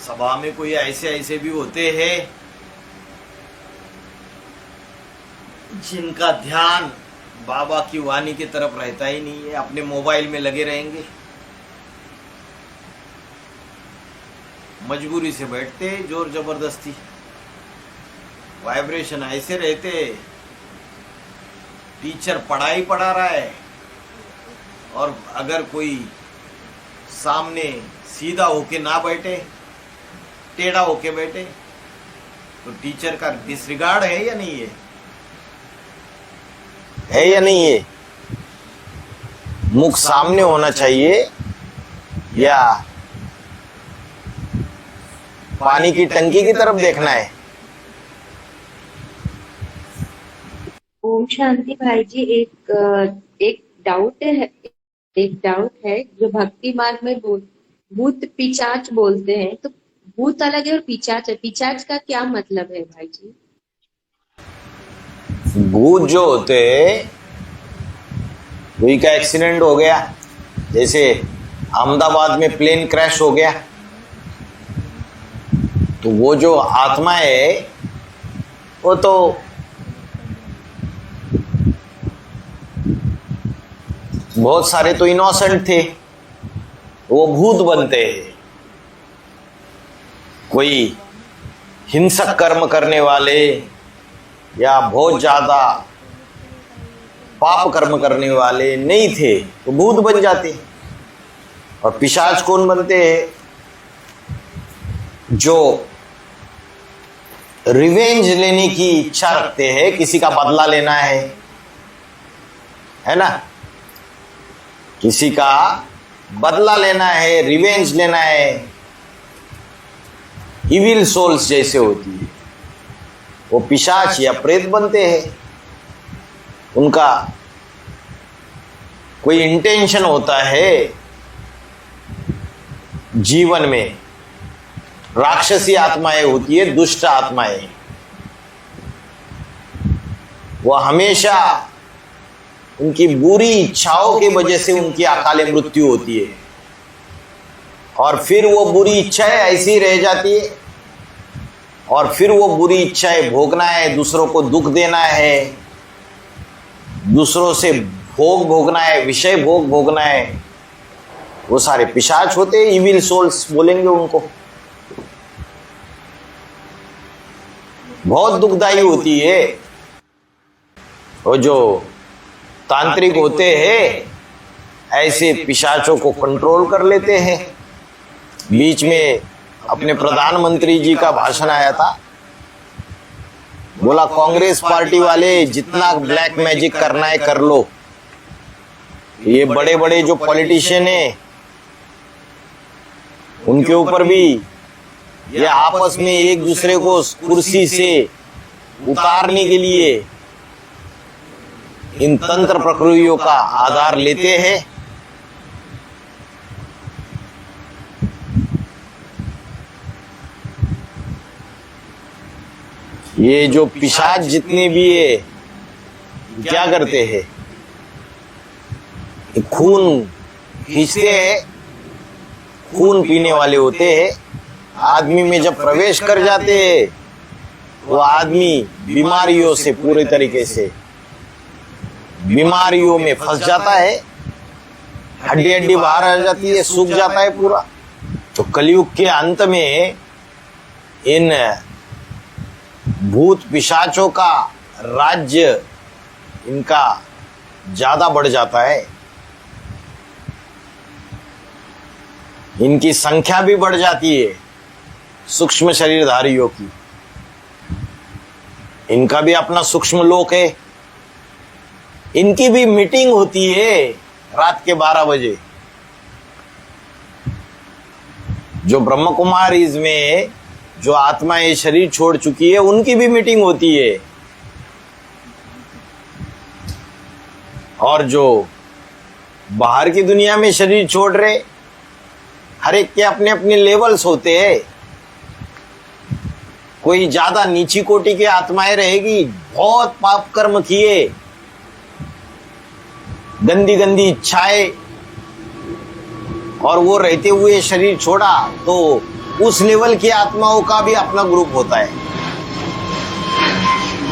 सभा में कोई ऐसे ऐसे भी होते हैं जिनका ध्यान बाबा की वाणी की तरफ रहता ही नहीं है, अपने मोबाइल में लगे रहेंगे। मजबूरी से बैठते जोर जबरदस्ती, वाइब्रेशन ऐसे रहते। टीचर पढ़ाई पढ़ा रहा है और अगर कोई सामने सीधा होके ना बैठे, टेढ़ा होके बैठे, तो टीचर का डिसरिगार्ड है या नहीं है या नहीं है? मुख सामने होना चाहिए या पानी की टंकी की तरफ देखना है? ओम शांति भाई जी। एक डाउट है। जो भक्ति मार्ग में भूत पिशाच बोलते हैं, तो भूत अलग है और पिशाच है। पिशाच का क्या मतलब है भाई जी? भूत जो होते कोई का एक्सीडेंट हो गया, जैसे अहमदाबाद में प्लेन क्रैश हो गया, तो वो जो आत्मा है वो तो बहुत सारे तो इनोसेंट थे, वो भूत बनते हैं। कोई हिंसक कर्म करने वाले या बहुत ज्यादा पाप कर्म करने वाले नहीं थे तो भूत बन जाते। और पिशाच कौन बनते हैं? जो रिवेंज लेने की इच्छा रखते हैं, किसी का बदला लेना है ना, किसी का बदला लेना है, रिवेंज लेना है। इविल सोल्स जैसे होती है, वो पिशाच या प्रेत बनते हैं। उनका कोई इंटेंशन होता है जीवन में। राक्षसी आत्माएं होती है, दुष्ट आत्माएं, वह हमेशा उनकी बुरी इच्छाओं की वजह से उनकी अकाले मृत्यु होती है और फिर वो बुरी इच्छाएं ऐसी रह जाती है और फिर वो बुरी इच्छाएं भोगना है, दूसरों को दुख देना है, दूसरों से भोग भोगना है, विषय भोग भोगना है। वो सारे पिशाच होते हैं, इविल सोल्स बोलेंगे उनको। बहुत दुखदाई होती है। वो जो तांत्रिक होते हैं ऐसे पिशाचों को कंट्रोल कर लेते हैं। बीच में अपने प्रधानमंत्री जी का भाषण आया था, बोला कांग्रेस पार्टी वाले जितना ब्लैक मैजिक करना है कर लो। ये बड़े बड़े जो पॉलिटिशियन हैं उनके ऊपर भी ये आपस में एक दूसरे को कुर्सी से उतारने के लिए इन तंत्र प्रक्रियाओं का आधार लेते हैं। ये जो पिशाच जितने भी है क्या करते हैं? खून खींचते हैं, खून पीने वाले होते हैं। आदमी में जब प्रवेश कर जाते हैं वो आदमी बीमारियों से पूरे तरीके से बीमारियों में फंस जाता है, हड्डी हड्डी बाहर आ जाती है, सूख जाता है पूरा। तो कलयुग के अंत में इन भूत पिशाचों का राज्य इनका ज्यादा बढ़ जाता है, इनकी संख्या भी बढ़ जाती है, सूक्ष्म शरीरधारियों की। इनका भी अपना सूक्ष्म लोक है। इनकी भी मीटिंग होती है रात के 12 बजे। जो ब्रह्म कुमारीज में जो आत्माएं शरीर छोड़ चुकी है उनकी भी मीटिंग होती है। और जो बाहर की दुनिया में शरीर छोड़ रहे, हर एक के अपने अपने लेवल्स होते हैं। कोई ज्यादा नीची कोटि की आत्माएं रहेगी, बहुत पाप कर्म किए, गंदी गंदी इच्छाएं, और वो रहते हुए शरीर छोड़ा तो उस लेवल की आत्माओं का भी अपना ग्रुप होता है।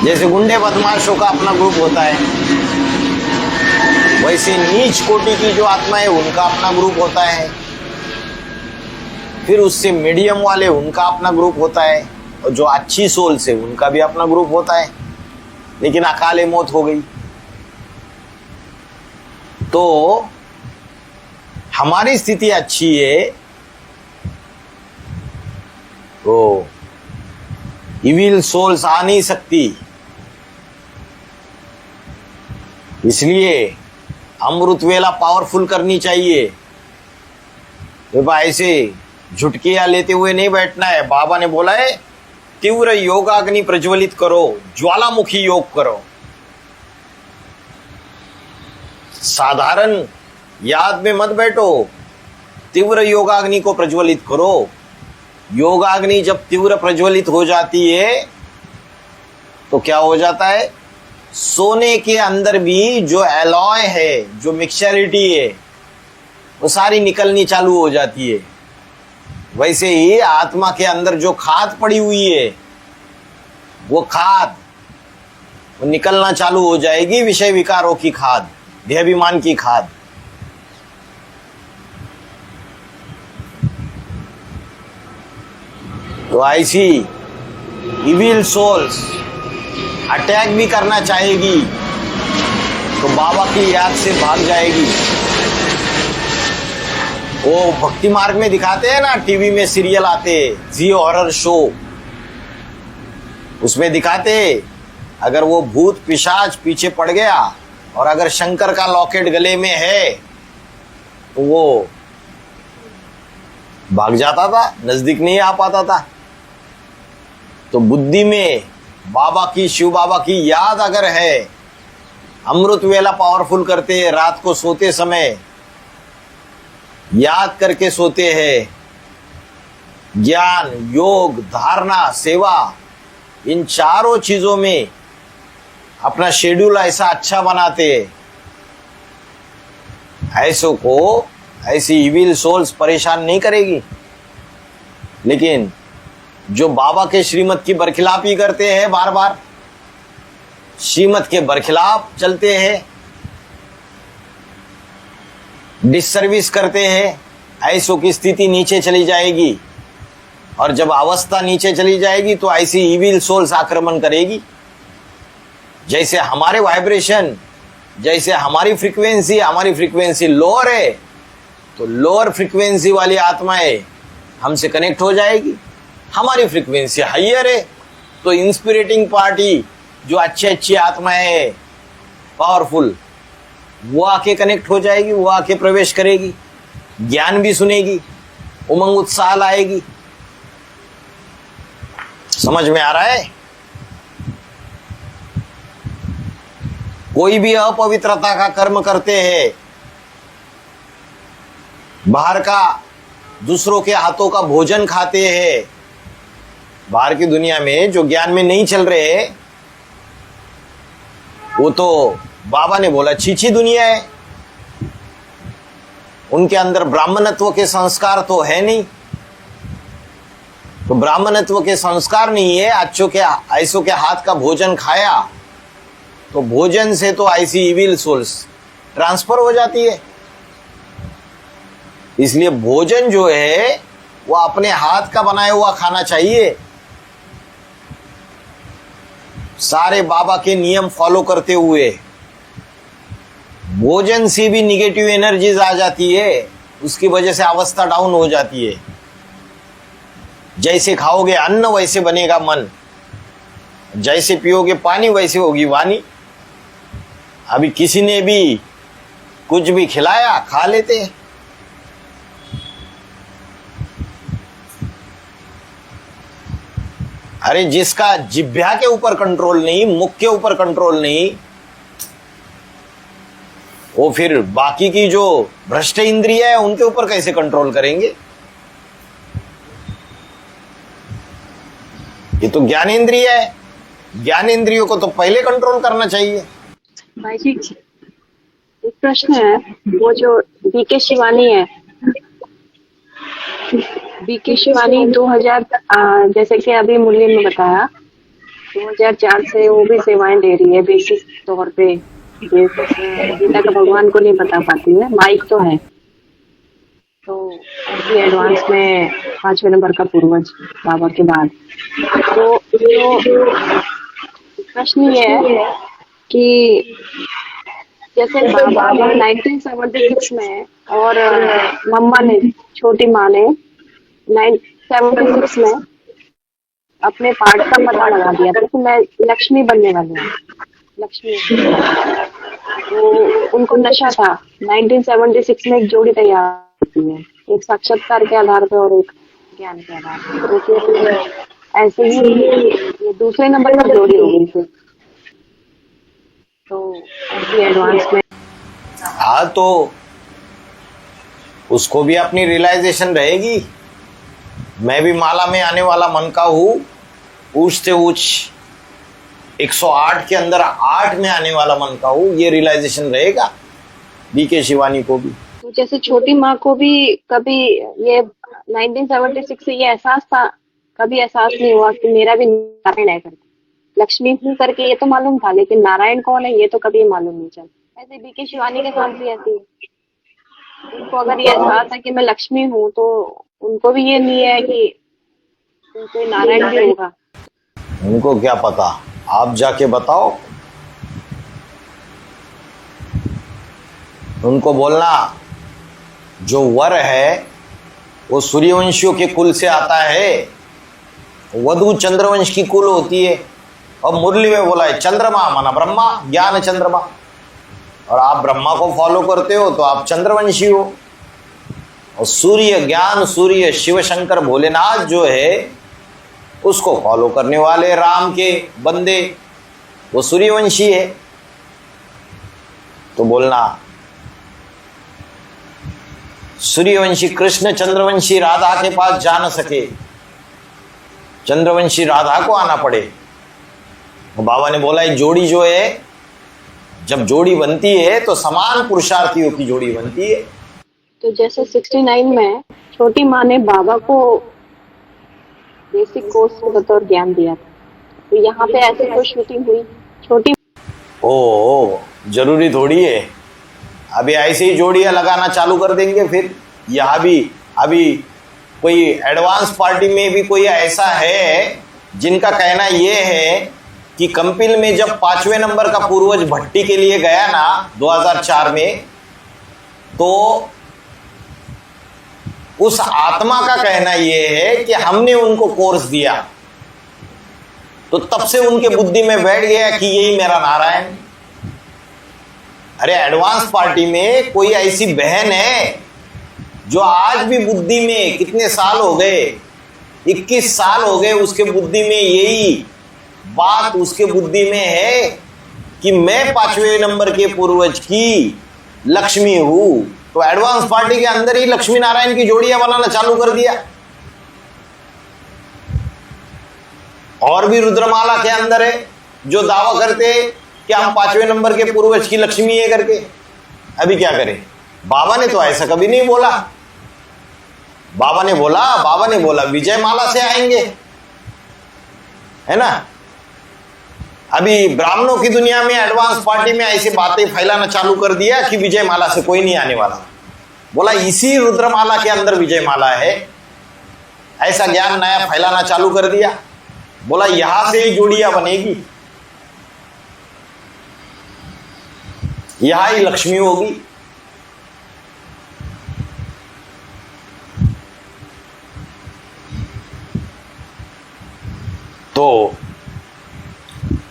जैसे गुंडे बदमाशों का अपना ग्रुप होता है, वैसे नीच कोटि की जो आत्मा है उनका अपना ग्रुप होता है। फिर उससे मीडियम वाले उनका अपना ग्रुप होता है, और जो अच्छी सोल से उनका भी अपना ग्रुप होता है। लेकिन अकाले मौत हो गई तो हमारी स्थिति अच्छी है तो इविल सोल्स आ नहीं सकती। इसलिए अमृत वेला पावरफुल करनी चाहिए। ऐसे झुटकियां लेते हुए नहीं बैठना है। बाबा ने बोला है तीव्र योगाग्नि प्रज्वलित करो, ज्वालामुखी योग करो। साधारण याद में मत बैठो, तीव्र योगाग्नि को प्रज्वलित करो। योगाग्नि जब तीव्र प्रज्वलित हो जाती है तो क्या हो जाता है, सोने के अंदर भी जो एलॉय है, जो मिक्सचरिटी है, वो सारी निकलनी चालू हो जाती है। वैसे ही आत्मा के अंदर जो खाद पड़ी हुई है, वो खाद वो निकलना चालू हो जाएगी। विषय विकारों की खाद, देहाभिमान की खाद। तो ऐसी इविल सोल्स अटैक भी करना चाहेगी तो बाबा की याद से भाग जाएगी। वो भक्ति मार्ग में दिखाते हैं ना, टीवी में सीरियल आते, जी हॉरर शो, उसमें दिखाते अगर वो भूत पिशाच पीछे पड़ गया और अगर शंकर का लॉकेट गले में है तो वो भाग जाता था, नजदीक नहीं आ पाता था। तो बुद्धि में बाबा की, शिव बाबा की याद अगर है, अमृत वेला पावरफुल करते हैं, रात को सोते समय याद करके सोते हैं। ज्ञान, योग, धारणा, सेवा, इन चारों चीजों में अपना शेड्यूल ऐसा अच्छा बनाते हैं, ऐसों को ऐसी इविल सोल्स परेशान नहीं करेगी। लेकिन जो बाबा के श्रीमत की बरखिलाफी करते हैं, बार बार श्रीमत के बरखिलाफ चलते हैं, डिससर्विस करते हैं, ऐसों की स्थिति नीचे चली जाएगी। और जब अवस्था नीचे चली जाएगी तो ऐसी इविल सोल्स आक्रमण करेगी। जैसे हमारे वाइब्रेशन, जैसे हमारी फ्रीक्वेंसी लोअर है तो लोअर फ्रीक्वेंसी वाली आत्माएं हमसे कनेक्ट हो जाएगी। हमारी फ्रीक्वेंसी हाइयर है तो इंस्पिरेटिंग पार्टी, जो अच्छी आत्माएं है, पावरफुल, वो आके कनेक्ट हो जाएगी, वो आके प्रवेश करेगी, ज्ञान भी सुनेगी, उमंग उत्साह लाएगी। समझ में आ रहा है? कोई भी अपवित्रता का कर्म करते हैं, बाहर का दूसरों के हाथों का भोजन खाते हैं, बाहर की दुनिया में जो ज्ञान में नहीं चल रहे, वो तो बाबा ने बोला छीछी दुनिया है। उनके अंदर ब्राह्मणत्व के संस्कार तो है नहीं। तो ब्राह्मणत्व के संस्कार नहीं है, अच्छों के ऐसों के हाथ का भोजन खाया तो भोजन से तो ऐसी इविल सोल्स ट्रांसफर हो जाती है। इसलिए भोजन जो है वो अपने हाथ का बनाया हुआ खाना चाहिए। सारे बाबा के नियम फॉलो करते हुए। भोजन से भी निगेटिव एनर्जीज आ जाती है, उसकी वजह से अवस्था डाउन हो जाती है। जैसे खाओगे अन्न वैसे बनेगा मन, जैसे पियोगे पानी वैसे होगी वाणी। अभी किसी ने भी कुछ भी खिलाया, खा लेते हैं। अरे जिसका जिह्वा के ऊपर कंट्रोल नहीं, मुख के ऊपर कंट्रोल नहीं, वो फिर बाकी की जो भ्रष्ट इंद्रिय है उनके ऊपर कैसे कंट्रोल करेंगे? ये तो ज्ञानेंद्रिय है, ज्ञानेंद्रियों को तो पहले कंट्रोल करना चाहिए। भाई जी, एक प्रश्न है। वो जो बीके शिवानी है, बीके शिवानी 2000 जैसे कि अभी मुरली ने बताया 2004 से वो भी सेवाएं दे रही है बेसिक तौर पे। गीता का भगवान को नहीं बता पाती है, माइक तो है। तो अभी एडवांस में 5वें नंबर का पूर्वज बाबा के बाद। तो जो प्रश्न ये है कि जैसे बाबा 1976 में और मम्मा ने, छोटी माँ ने 1976 में अपने पार्ट का पता लगा दिया था कि मैं लक्ष्मी बनने वाली हूँ, लक्ष्मी। तो उनको नशा था। 1976 में एक जोड़ी तैयार होती है, एक साक्षात्कार के आधार पर और एक ज्ञान के आधार पर। तो फिर ऐसे ही ये दूसरे नंबर की जोड़ी हो गई थी। तो अभी एडवांस में हाँ, तो उसको भी अपनी रियलाइजेशन रहेगी। मैं भी माला में आने वाला मन का हूँ, ऊंच से ऊंच 108 के अंदर 8 में आने वाला मन का हूँ, ये रियलाइजेशन रहेगा बीके शिवानी को भी। तो जैसे छोटी माँ को भी कभी ये 1976 से ये एहसास था, कभी एहसास नहीं हुआ कि मेरा भी नारायण है करके, लक्ष्मी हूँ करके ये तो मालूम था, लेकिन नारायण कौन है ये तो कभी मालूम नहीं चला। ऐसे बीके शिवानी के साथ भी ऐसी है। उनको अगर ये एहसास है कि मैं लक्ष्मी हूँ तो उनको भी ये नहीं है कि कोई नारायण भी होगा। उनको क्या पता, आप जाके बताओ। उनको बोलना जो वर है वो सूर्यवंशियों के कुल से आता है, वधु चंद्रवंश की कुल होती है। और मुरली में बोला है चंद्रमा माना ब्रह्मा, ज्ञान चंद्रमा। और आप ब्रह्मा को फॉलो करते हो तो आप चंद्रवंशी हो। और सूर्य ज्ञान, सूर्य शिव शंकर भोलेनाथ जो है उसको फॉलो करने वाले राम के बंदे वो सूर्यवंशी है। तो बोलना सूर्यवंशी कृष्ण चंद्रवंशी राधा के पास जा न सके, चंद्रवंशी राधा को आना पड़े। तो बाबा ने बोला ये जोड़ी जो है, जब जोड़ी बनती है तो समान पुरुषार्थियों की जोड़ी बनती है। तो जैसे 69 में छोटी माँ ने बाबा को बेसिक कोर्स के बतौर ज्ञान दिया था, तो यहाँ पे ऐसे कोई शूटिंग हुई छोटी? ओ जरूरी थोड़ी है अभी ऐसे ही जोड़ियां लगाना चालू कर देंगे। फिर यहाँ भी अभी कोई एडवांस पार्टी में भी कोई ऐसा है जिनका कहना ये है कि कंपिल में जब 5वें नंबर का पूर्वज भट्टी के लिए गया ना 2004 में, तो उस आत्मा का कहना ये है कि हमने उनको कोर्स दिया, तो तब से उनके बुद्धि में बैठ गया कि यही मेरा नारायण। अरे एडवांस पार्टी में कोई ऐसी बहन है जो आज भी बुद्धि में, कितने साल हो गए, 21 साल हो गए, उसके बुद्धि में यही बात उसके बुद्धि में है कि मैं 5वें नंबर के पूर्वज की लक्ष्मी हूं। तो एडवांस पार्टी के अंदर ही लक्ष्मी नारायण की जोड़ियां बनाना चालू कर दिया। और भी रुद्रमाला के अंदर है जो दावा करते कि हम 5वें नंबर के पूर्वज की लक्ष्मी है करके। अभी क्या करें, बाबा ने तो ऐसा कभी नहीं बोला। बाबा ने बोला विजय माला से आएंगे, है ना। अभी ब्राह्मणों की दुनिया में एडवांस पार्टी में ऐसी बातें फैलाना चालू कर दिया कि विजय माला से कोई नहीं आने वाला। बोला इसी रुद्रमाला के अंदर विजय माला है, ऐसा ज्ञान नया फैलाना चालू कर दिया। बोला यहां से ही जोड़ियां बनेगी, यहां ही लक्ष्मी होगी। तो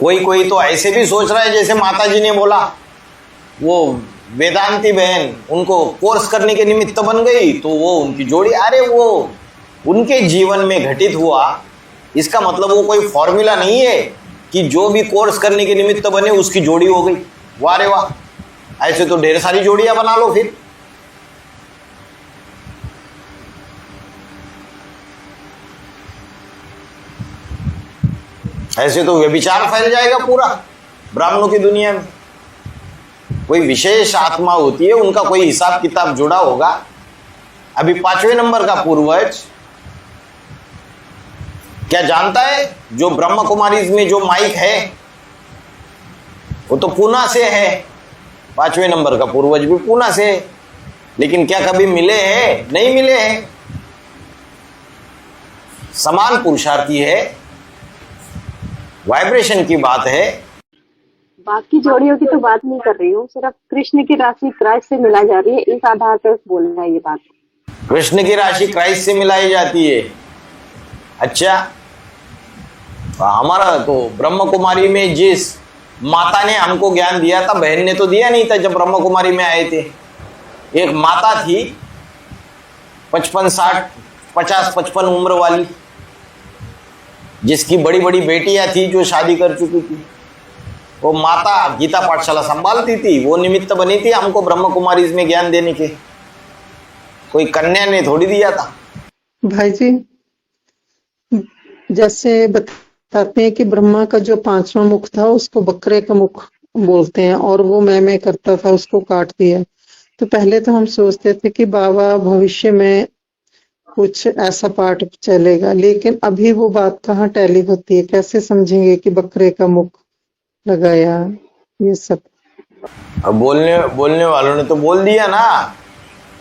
कोई तो ऐसे भी सोच रहा है जैसे माता जी ने बोला, वो वेदांती बहन उनको कोर्स करने के निमित्त बन गई तो वो उनकी जोड़ी। अरे वो उनके जीवन में घटित हुआ, इसका मतलब वो कोई फॉर्मूला नहीं है कि जो भी कोर्स करने के निमित्त बने उसकी जोड़ी हो गई। वाह रे वाह, ऐसे तो ढेर सारी जोड़ियां बना लो फिर। ऐसे तो व्यभिचार फैल जाएगा पूरा ब्राह्मणों की दुनिया में। कोई विशेष आत्मा होती है, उनका कोई हिसाब किताब जुड़ा होगा। अभी 5वें नंबर का पूर्वज क्या जानता है जो ब्रह्म कुमारी में जो माइक है वो तो पूना से है, 5वें नंबर का पूर्वज भी पूना से है, लेकिन क्या कभी मिले हैं? नहीं मिले हैं। समान पुरुषार्थी है, वाइब्रेशन की बात है। बाकी जोड़ियों की तो बात नहीं कर रही हूँ, सिर्फ कृष्ण की राशि क्राइस्ट से मिलाई जा रही है, इस आधार पर बोलना है ये बात। कृष्ण की राशि क्राइस्ट से मिलाई जाती है। अच्छा, हमारा तो ब्रह्म कुमारी में जिस माता ने हमको ज्ञान दिया था, बहन ने तो दिया नहीं था जब ब्रह्म कुमारी में आए थे। एक माता थी 50-55 उम्र वाली, जिसकी बड़ी बड़ी बेटियां थी जो शादी कर चुकी थी। वो माता गीता पाठशाला संभालती थी, वो निमित्त बनी थी हमको ब्रह्म कुमारी में ज्ञान देने के। कोई कन्या ने थोड़ी दिया था। भाई जी, जैसे बताते हैं कि ब्रह्मा का जो 5वां मुख था उसको बकरे का मुख बोलते हैं, और वो मैं करता था, उसको काट दिया। तो पहले तो हम सोचते थे कि बाबा भविष्य में कुछ ऐसा पाठ चलेगा, लेकिन अभी वो बात कहाँ टैली होती है। कैसे समझेंगे कि बकरे का मुख लगाया ये सब? अब बोलने वालों ने तो बोल दिया ना।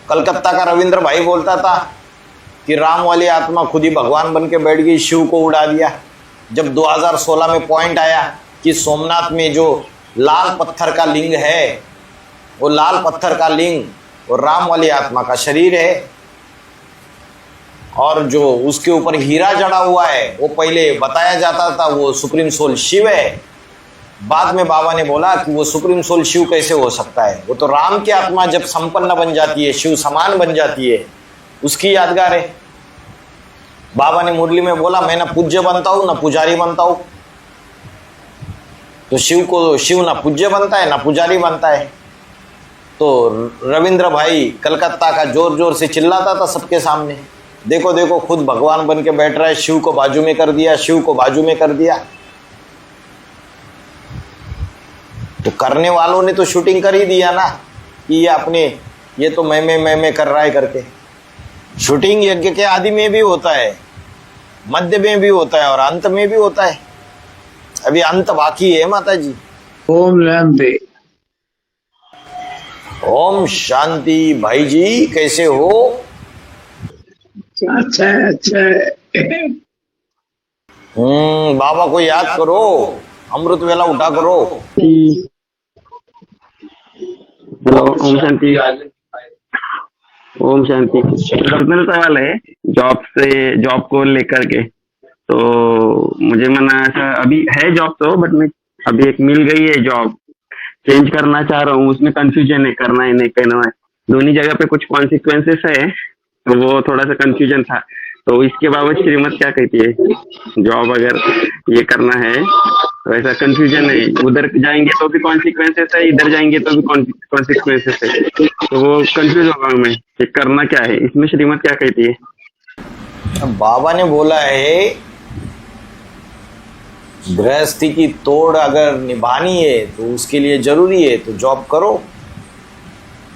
कलकत्ता का रविंद्र भाई बोलता था कि राम वाली आत्मा खुद ही भगवान बन के बैठ गई, शिव को उड़ा दिया। जब 2016 में पॉइंट आया कि सोमनाथ में जो लाल पत्थर का लिंग है, वो लाल पत्थर का लिंग और राम वाली आत्मा का शरीर है, और जो उसके ऊपर हीरा जड़ा हुआ है वो पहले बताया जाता था वो सुप्रीम सोल शिव है। बाद में बाबा ने बोला कि वो सुप्रीम सोल शिव कैसे हो सकता है, वो तो राम की आत्मा जब संपन्न बन जाती है, शिव समान बन जाती है, उसकी यादगार है। बाबा ने मुरली में बोला, मैं ना पूज्य बनता हूं ना पुजारी बनता हूं। तो शिव ना पूज्य बनता है ना पुजारी बनता है। तो रविंद्र भाई कलकत्ता का जोर जोर से चिल्लाता था सबके सामने, देखो देखो खुद भगवान बन के बैठ रहा है, शिव को बाजू में कर दिया, शिव को बाजू में कर दिया। तो करने वालों ने तो शूटिंग कर ही दिया ना कि ये तो मैं कर रहा है करके। शूटिंग यज्ञ के आदि में भी होता है, मध्य में भी होता है और अंत में भी होता है। अभी अंत बाकी है माता जी। ओम शांति। ओम शांति। भाई जी कैसे हो? अच्छा है। बाबा को याद करो, अमृत वेला उठा करो। हेलो, ओम शांति। ओम शांति। पर्सनल सवाल है जॉब को लेकर के। तो मुझे मना ऐसा अभी है जॉब तो, बट मैं अभी एक मिल गई है जॉब, चेंज करना चाह रहा हूँ। उसमें कंफ्यूजन है, करना है नहीं करना है। दोनों जगह पे कुछ कॉन्सिक्वेंसेस है, तो वो थोड़ा सा कंफ्यूजन था। तो इसके बाबत श्रीमत क्या कहती है? जॉब अगर ये करना है तो ऐसा कंफ्यूजन है, उधर जाएंगे तो भी कॉन्सिक्वेंसेस है, इधर जाएंगे तो भी कॉन्सिक्वेंसेस है। तो वो कंफ्यूज होगा मैं कि करना क्या है। इसमें श्रीमत क्या कहती है? बाबा ने बोला है गृहस्थी की तोड़ अगर निभानी है तो उसके लिए जरूरी है तो जॉब करो।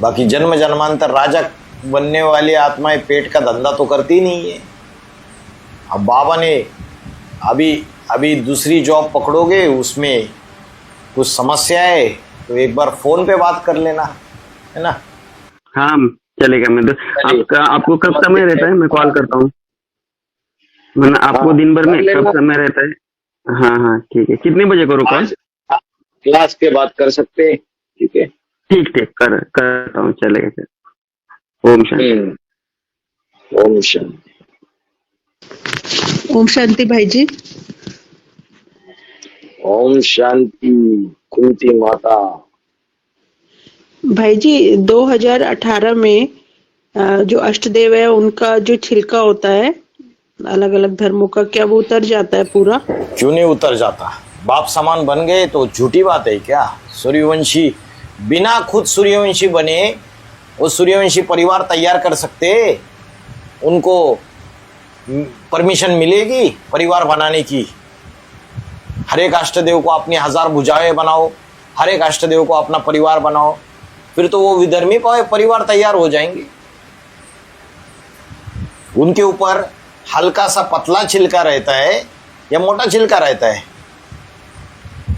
बाकी जन्म जन्मांतर राजा बनने वाली आत्माएं पेट का धंधा तो करती नहीं है। अब बाबा ने अभी दूसरी जॉब पकड़ोगे, उसमें कुछ समस्या है तो एक बार फोन पे बात कर लेना, है ना? हाँ चलेगा। मैं तो आपको कब समय रहता है? मैं कॉल करता हूँ। मतलब आपको दिन भर में कब समय रहता है? हाँ ठीक है। कितने बजे करो कॉल? क्लास के बाद कर सकते हैं। ठीक है, ठीक करता हूँ, चलेगा सर। ओम शांति। ओम शांति। ओम शांति भाई जी। ओम शांति। कुंती माता। भाई जी, 2018 में जो अष्टदेव है उनका जो छिलका होता है अलग अलग धर्मों का, क्या वो उतर जाता है पूरा? क्यों नहीं उतर जाता? बाप समान बन गए तो झूठी बात है क्या? सूर्यवंशी बिना खुद सूर्यवंशी बने वो सूर्यवंशी परिवार तैयार कर सकते? उनको परमिशन मिलेगी परिवार बनाने की? हर एक अष्टदेव को अपनी 1000 भुजाएं बनाओ, हर एक अष्टदेव को अपना परिवार बनाओ, फिर तो वो विधर्मी परिवार तैयार हो जाएंगे। उनके ऊपर हल्का सा पतला छिलका रहता है या मोटा छिलका रहता है?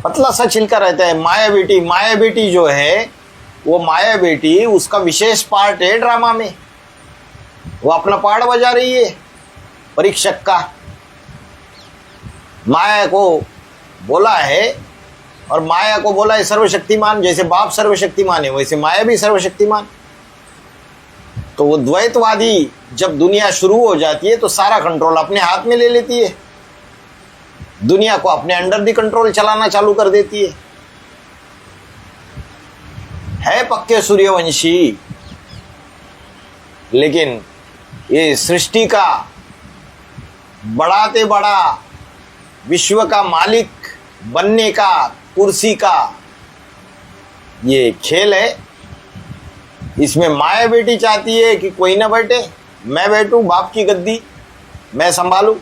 पतला सा छिलका रहता है। माया बेटी जो है वो माया बेटी उसका विशेष पार्ट है ड्रामा में। वो अपना पार्ट बजा रही है परीक्षक का। माया को बोला है और माया को बोला है सर्वशक्तिमान। जैसे बाप सर्वशक्तिमान है वैसे माया भी सर्वशक्तिमान। तो वो द्वैतवादी जब दुनिया शुरू हो जाती है तो सारा कंट्रोल अपने हाथ में ले लेती है, दुनिया को अपने अंडर दी कंट्रोल चलाना चालू कर देती है पक्के सूर्यवंशी। लेकिन ये सृष्टि का बढ़ाते बड़ा विश्व का मालिक बनने का कुर्सी का ये खेल है। इसमें माया बेटी चाहती है कि कोई ना बैठे, मैं बैठूं बाप की गद्दी, मैं संभालूं।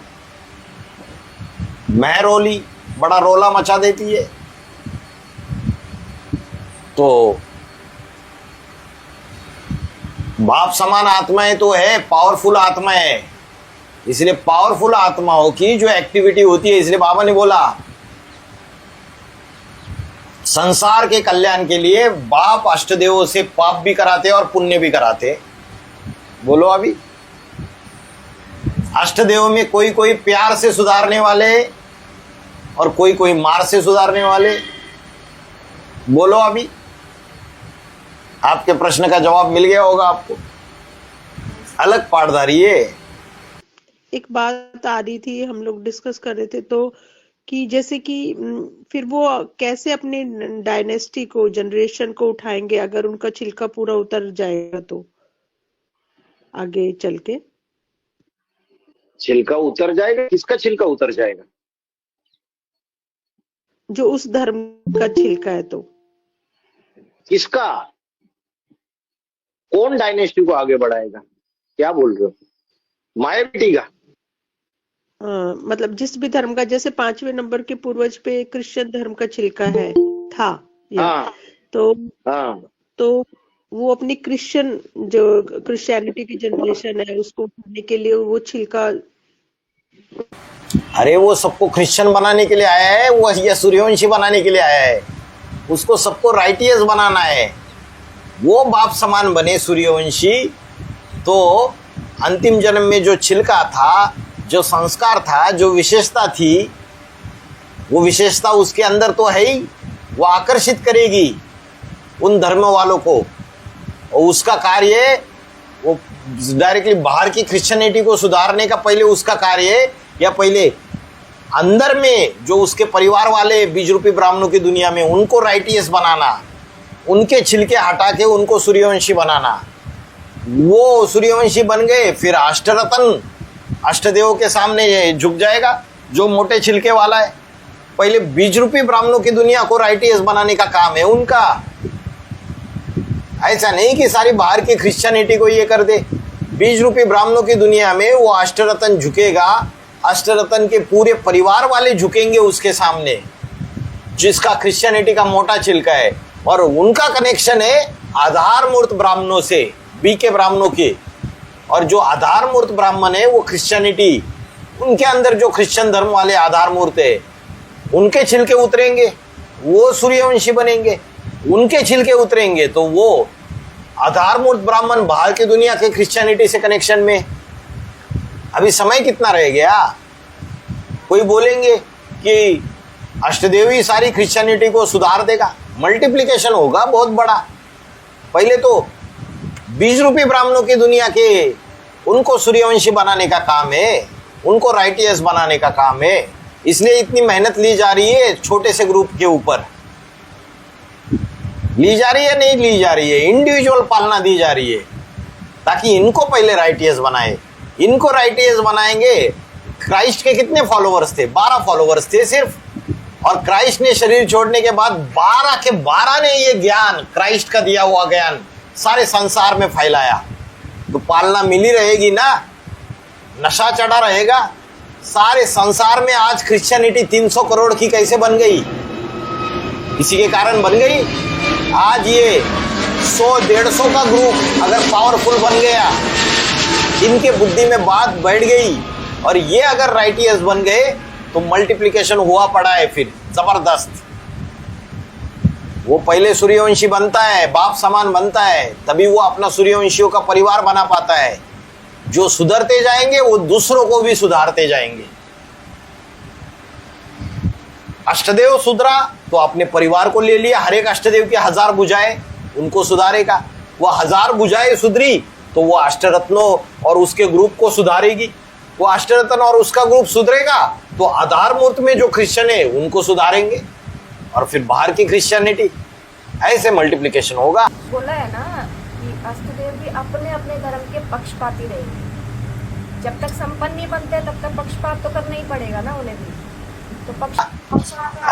मैं रोली बड़ा रोला मचा देती है। तो बाप समान आत्माएं तो है, पावरफुल आत्मा है। इसलिए पावरफुल आत्माओं की जो एक्टिविटी होती है, इसलिए बाबा ने बोला संसार के कल्याण के लिए बाप अष्टदेवों से पाप भी कराते और पुण्य भी कराते। बोलो अभी, अष्टदेवों में कोई कोई प्यार से सुधारने वाले और कोई कोई मार से सुधारने वाले। बोलो अभी, आपके प्रश्न का जवाब मिल गया होगा आपको। अलग पाठधारी है। एक बात आ रही थी, हम लोग डिस्कस कर रहे थे तो कि जैसे कि फिर वो कैसे अपने डायनेस्टी को, जनरेशन को उठाएंगे अगर उनका छिलका पूरा उतर जाएगा तो आगे चल के। छिलका उतर जाएगा? किसका छिलका उतर जाएगा? जो उस धर्म का छिलका है तो। किसका? कौन डायनेस्टी को आगे बढ़ाएगा? क्या बोल रहे हो? माया बेटी का? मतलब जिस भी धर्म का, जैसे 5वें नंबर के पूर्वज पे क्रिश्चियन धर्म का छिलका है था हाँ तो हाँ तो वो अपनी क्रिश्चियन जो क्रिश्चियनिटी की जनरेशन है उसको उठाने के लिए वो छिलका। अरे वो सबको क्रिश्चियन बनाने के लिए आया है, वो ये सूर्यवंशी बनाने के लिए आया है। उसको सबको राइटियस बनाना है। वो बाप समान बने सूर्यवंशी तो अंतिम जन्म में जो छिलका था, जो संस्कार था, जो विशेषता थी, वो विशेषता उसके अंदर तो है ही। वो आकर्षित करेगी उन धर्म वालों को और उसका कार्य वो डायरेक्टली बाहर की क्रिश्चियनिटी को सुधारने का पहले उसका कार्य है, या पहले अंदर में जो उसके परिवार वाले बीज रूपी ब्राह्मणों की दुनिया में उनको राइटियस बनाना, उनके छिलके हटा के उनको सूर्यवंशी बनाना। वो सूर्यवंशी बन गए, फिर अष्टरत्न अष्टदेवों के सामने झुक जाएगा जो मोटे छिलके वाला है। पहले बीज रूपी ब्राह्मणों की दुनिया को राइटियस बनाने का काम है उनका। ऐसा नहीं कि सारी बाहर की क्रिश्चियनिटी को ये कर दे। बीज रूपी ब्राह्मणों की दुनिया में वो अष्टरत्न झुकेगा, अष्टरत्न के पूरे परिवार वाले झुकेंगे उसके सामने, जिसका क्रिश्चियनिटी का मोटा छिलका है। और उनका कनेक्शन है आधार मूर्त ब्राह्मणों से, बी के ब्राह्मणों के। और जो आधार मूर्त ब्राह्मण है वो क्रिश्चियनिटी, उनके अंदर जो क्रिश्चियन धर्म वाले आधार मूर्त है उनके छिलके उतरेंगे, वो सूर्यवंशी बनेंगे। उनके छिलके उतरेंगे तो वो आधार मूर्त ब्राह्मण बाहर की दुनिया के क्रिश्चियनिटी से कनेक्शन में। अभी समय कितना रह गया? कोई बोलेंगे कि अष्टदेवी सारी क्रिश्चियनिटी को सुधार देगा, मल्टीप्लिकेशन होगा बहुत बड़ा। पहले तो बीज रूपी ब्राह्मणों की दुनिया के उनको सूर्यवंशी बनाने का काम है, उनको राइटियस बनाने का काम है। इसलिए इतनी मेहनत ली जा रही है छोटे से ग्रुप के ऊपर। ली जा रही है, नहीं ली जा रही है, इंडिविजुअल पालना दी जा रही है ताकि इनको पहले राइटियस बनाए। इनको राइटियस बनाएंगे। क्राइस्ट के कितने फॉलोवर्स थे? 12 फॉलोवर्स थे सिर्फ। और क्राइस्ट ने शरीर छोड़ने के बाद 12 के 12 ने ये ज्ञान, क्राइस्ट का दिया हुआ ज्ञान सारे संसार में फैलाया। तो पालना मिली रहेगी ना, नशा चढ़ा रहेगा। सारे संसार में आज क्रिश्चियनिटी 300 करोड़ की कैसे बन गई? इसी के कारण बन गई। आज ये 100-150 का ग्रुप अगर पावरफुल बन गया, इनके बुद्धि में बात बैठ गई और ये अगर राइटियस बन गए तो मल्टीप्लिकेशन हुआ पड़ा है फिर जबरदस्त। वो पहले सूर्यवंशी बनता है, बाप समान बनता है, तभी वो अपना सूर्यवंशियों का परिवार बना पाता है। जो सुधरते जाएंगे वो दूसरों को भी सुधारते जाएंगे। अष्टदेव सुधरा तो अपने परिवार को ले लिया, हर एक अष्टदेव की 1000 भुजाएं, उनको सुधारेगा। वो 1000 भुजाएं सुधरी तो वो अष्टरत्नों और उसके ग्रुप को सुधारेगी। वो अष्टरत्न और उसका ग्रुप सुधरेगा तो आधार मूर्त में जो क्रिश्चियन है उनको सुधारेंगे, और फिर बाहर की क्रिश्चियनिटी, ऐसे मल्टीप्लिकेशन होगा। बोला है ना कि अष्टदेव भी अपने अपने धर्म के पक्षपाती रहेंगे। जब तक संपन्न नहीं बनते तब तक पक्षपात तो करना ही पड़ेगा ना उन्हें भी। तो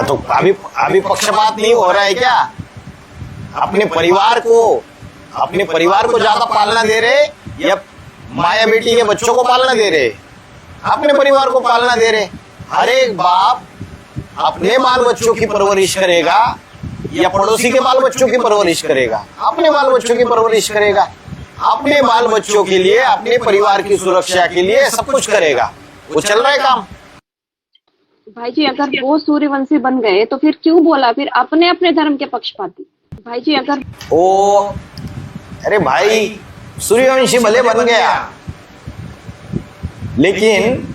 तो अभी पक्षपात नहीं हो रहा है क्या? अपने परिवार को ज्यादा पालना दे रहे या माया बेटी के बच्चों को पालना दे रहे? अपने परिवार को पालना दे रहे। हर एक बाप अपने बाल बच्चों की परवरिश करेगा या पड़ोसी के बाल बच्चों की परवरिश करेगा? अपने बाल बच्चों की परवरिश करेगा। अपने बाल बच्चों के लिए, अपने परिवार की सुरक्षा के लिए सब कुछ करेगा। वो चल रहा है काम। भाई जी अगर वो सूर्यवंशी बन गए तो फिर क्यों बोला फिर अपने अपने धर्म के पक्षपाती? भाई जी अगर अरे भाई सूर्यवंशी भले बन गया, लेकिन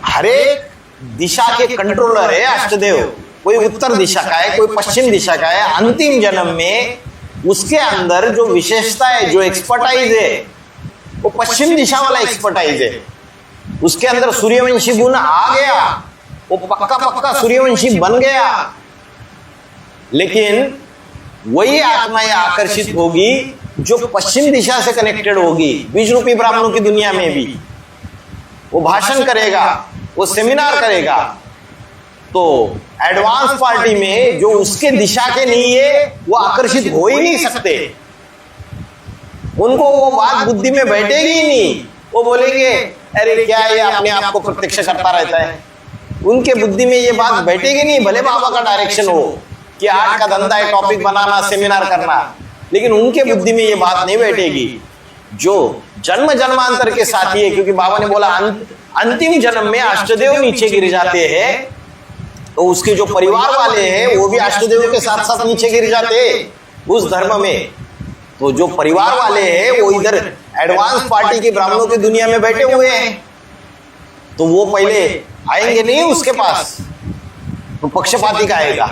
हर एक दिशा के कंट्रोलर है अष्टदेव। कोई उत्तर दिशा का है, कोई पश्चिम दिशा का है। अंतिम जन्म में उसके अंदर जो विशेषता है, जो एक्सपर्टाइज है, वो पश्चिम दिशा वाला एक्सपर्टाइज है। उसके अंदर सूर्यवंशी गुण आ गया, वो पक्का सूर्यवंशी बन गया। लेकिन वही आत्माएं आकर्षित होगी जो पश्चिम दिशा से कनेक्टेड होगी। बीज रूपी ब्राह्मणों की दुनिया में भी वो भाषण करेगा, वो सेमिनार करेगा, तो एडवांस पार्टी में जो उसके दिशा के नहीं है वो आकर्षित हो ही नहीं सकते। उनको वो बात बुद्धि में बैठेगी ही नहीं। वो बोलेंगे अरे क्या ये अपने आप को प्रत्यक्ष करता रहता है। उनके बुद्धि में ये बात बैठेगी नहीं, भले बाबा का डायरेक्शन हो कि आर्ट का धंधा है, टॉपिक बनाना, सेमिनार करना, लेकिन उनके बुद्धि में ये बात नहीं बैठेगी। जो जन्म जन्मांतर के साथी है, क्योंकि बाबा ने बोला अंतिम जन्म में अष्टदेव नीचे गिर जाते हैं, तो उसके जो परिवार वाले हैं वो भी अष्टदेव के साथ साथ नीचे गिर जाते हैं उस धर्म में। तो जो परिवार वाले हैं वो इधर एडवांस पार्टी की ब्राह्मणों की दुनिया में बैठे हुए हैं, तो वो पहले आएंगे नहीं उसके पास, तो पक्षपाती का आएगा।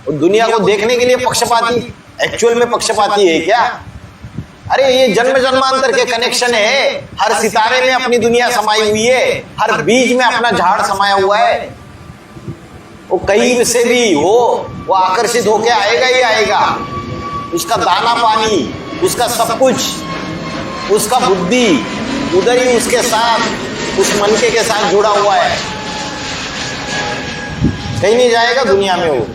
और दुनिया को देखने के लिए पक्षपाती एक्चुअल में पक्षपाती है क्या? अरे ये जन्म जन्मांतर के कनेक्शन है। हर सितारे में अपनी दुनिया समाई हुई है, हर बीज में अपना झाड़ समाया हुआ है। वो कहीं से भी हो, वो आकर्षित होके आएगा ही आएगा। उसका दाना पानी, उसका सब कुछ, उसका बुद्धि उधर ही उसके साथ, उस मनके के साथ जुड़ा हुआ है। कहीं नहीं जाएगा दुनिया में वो,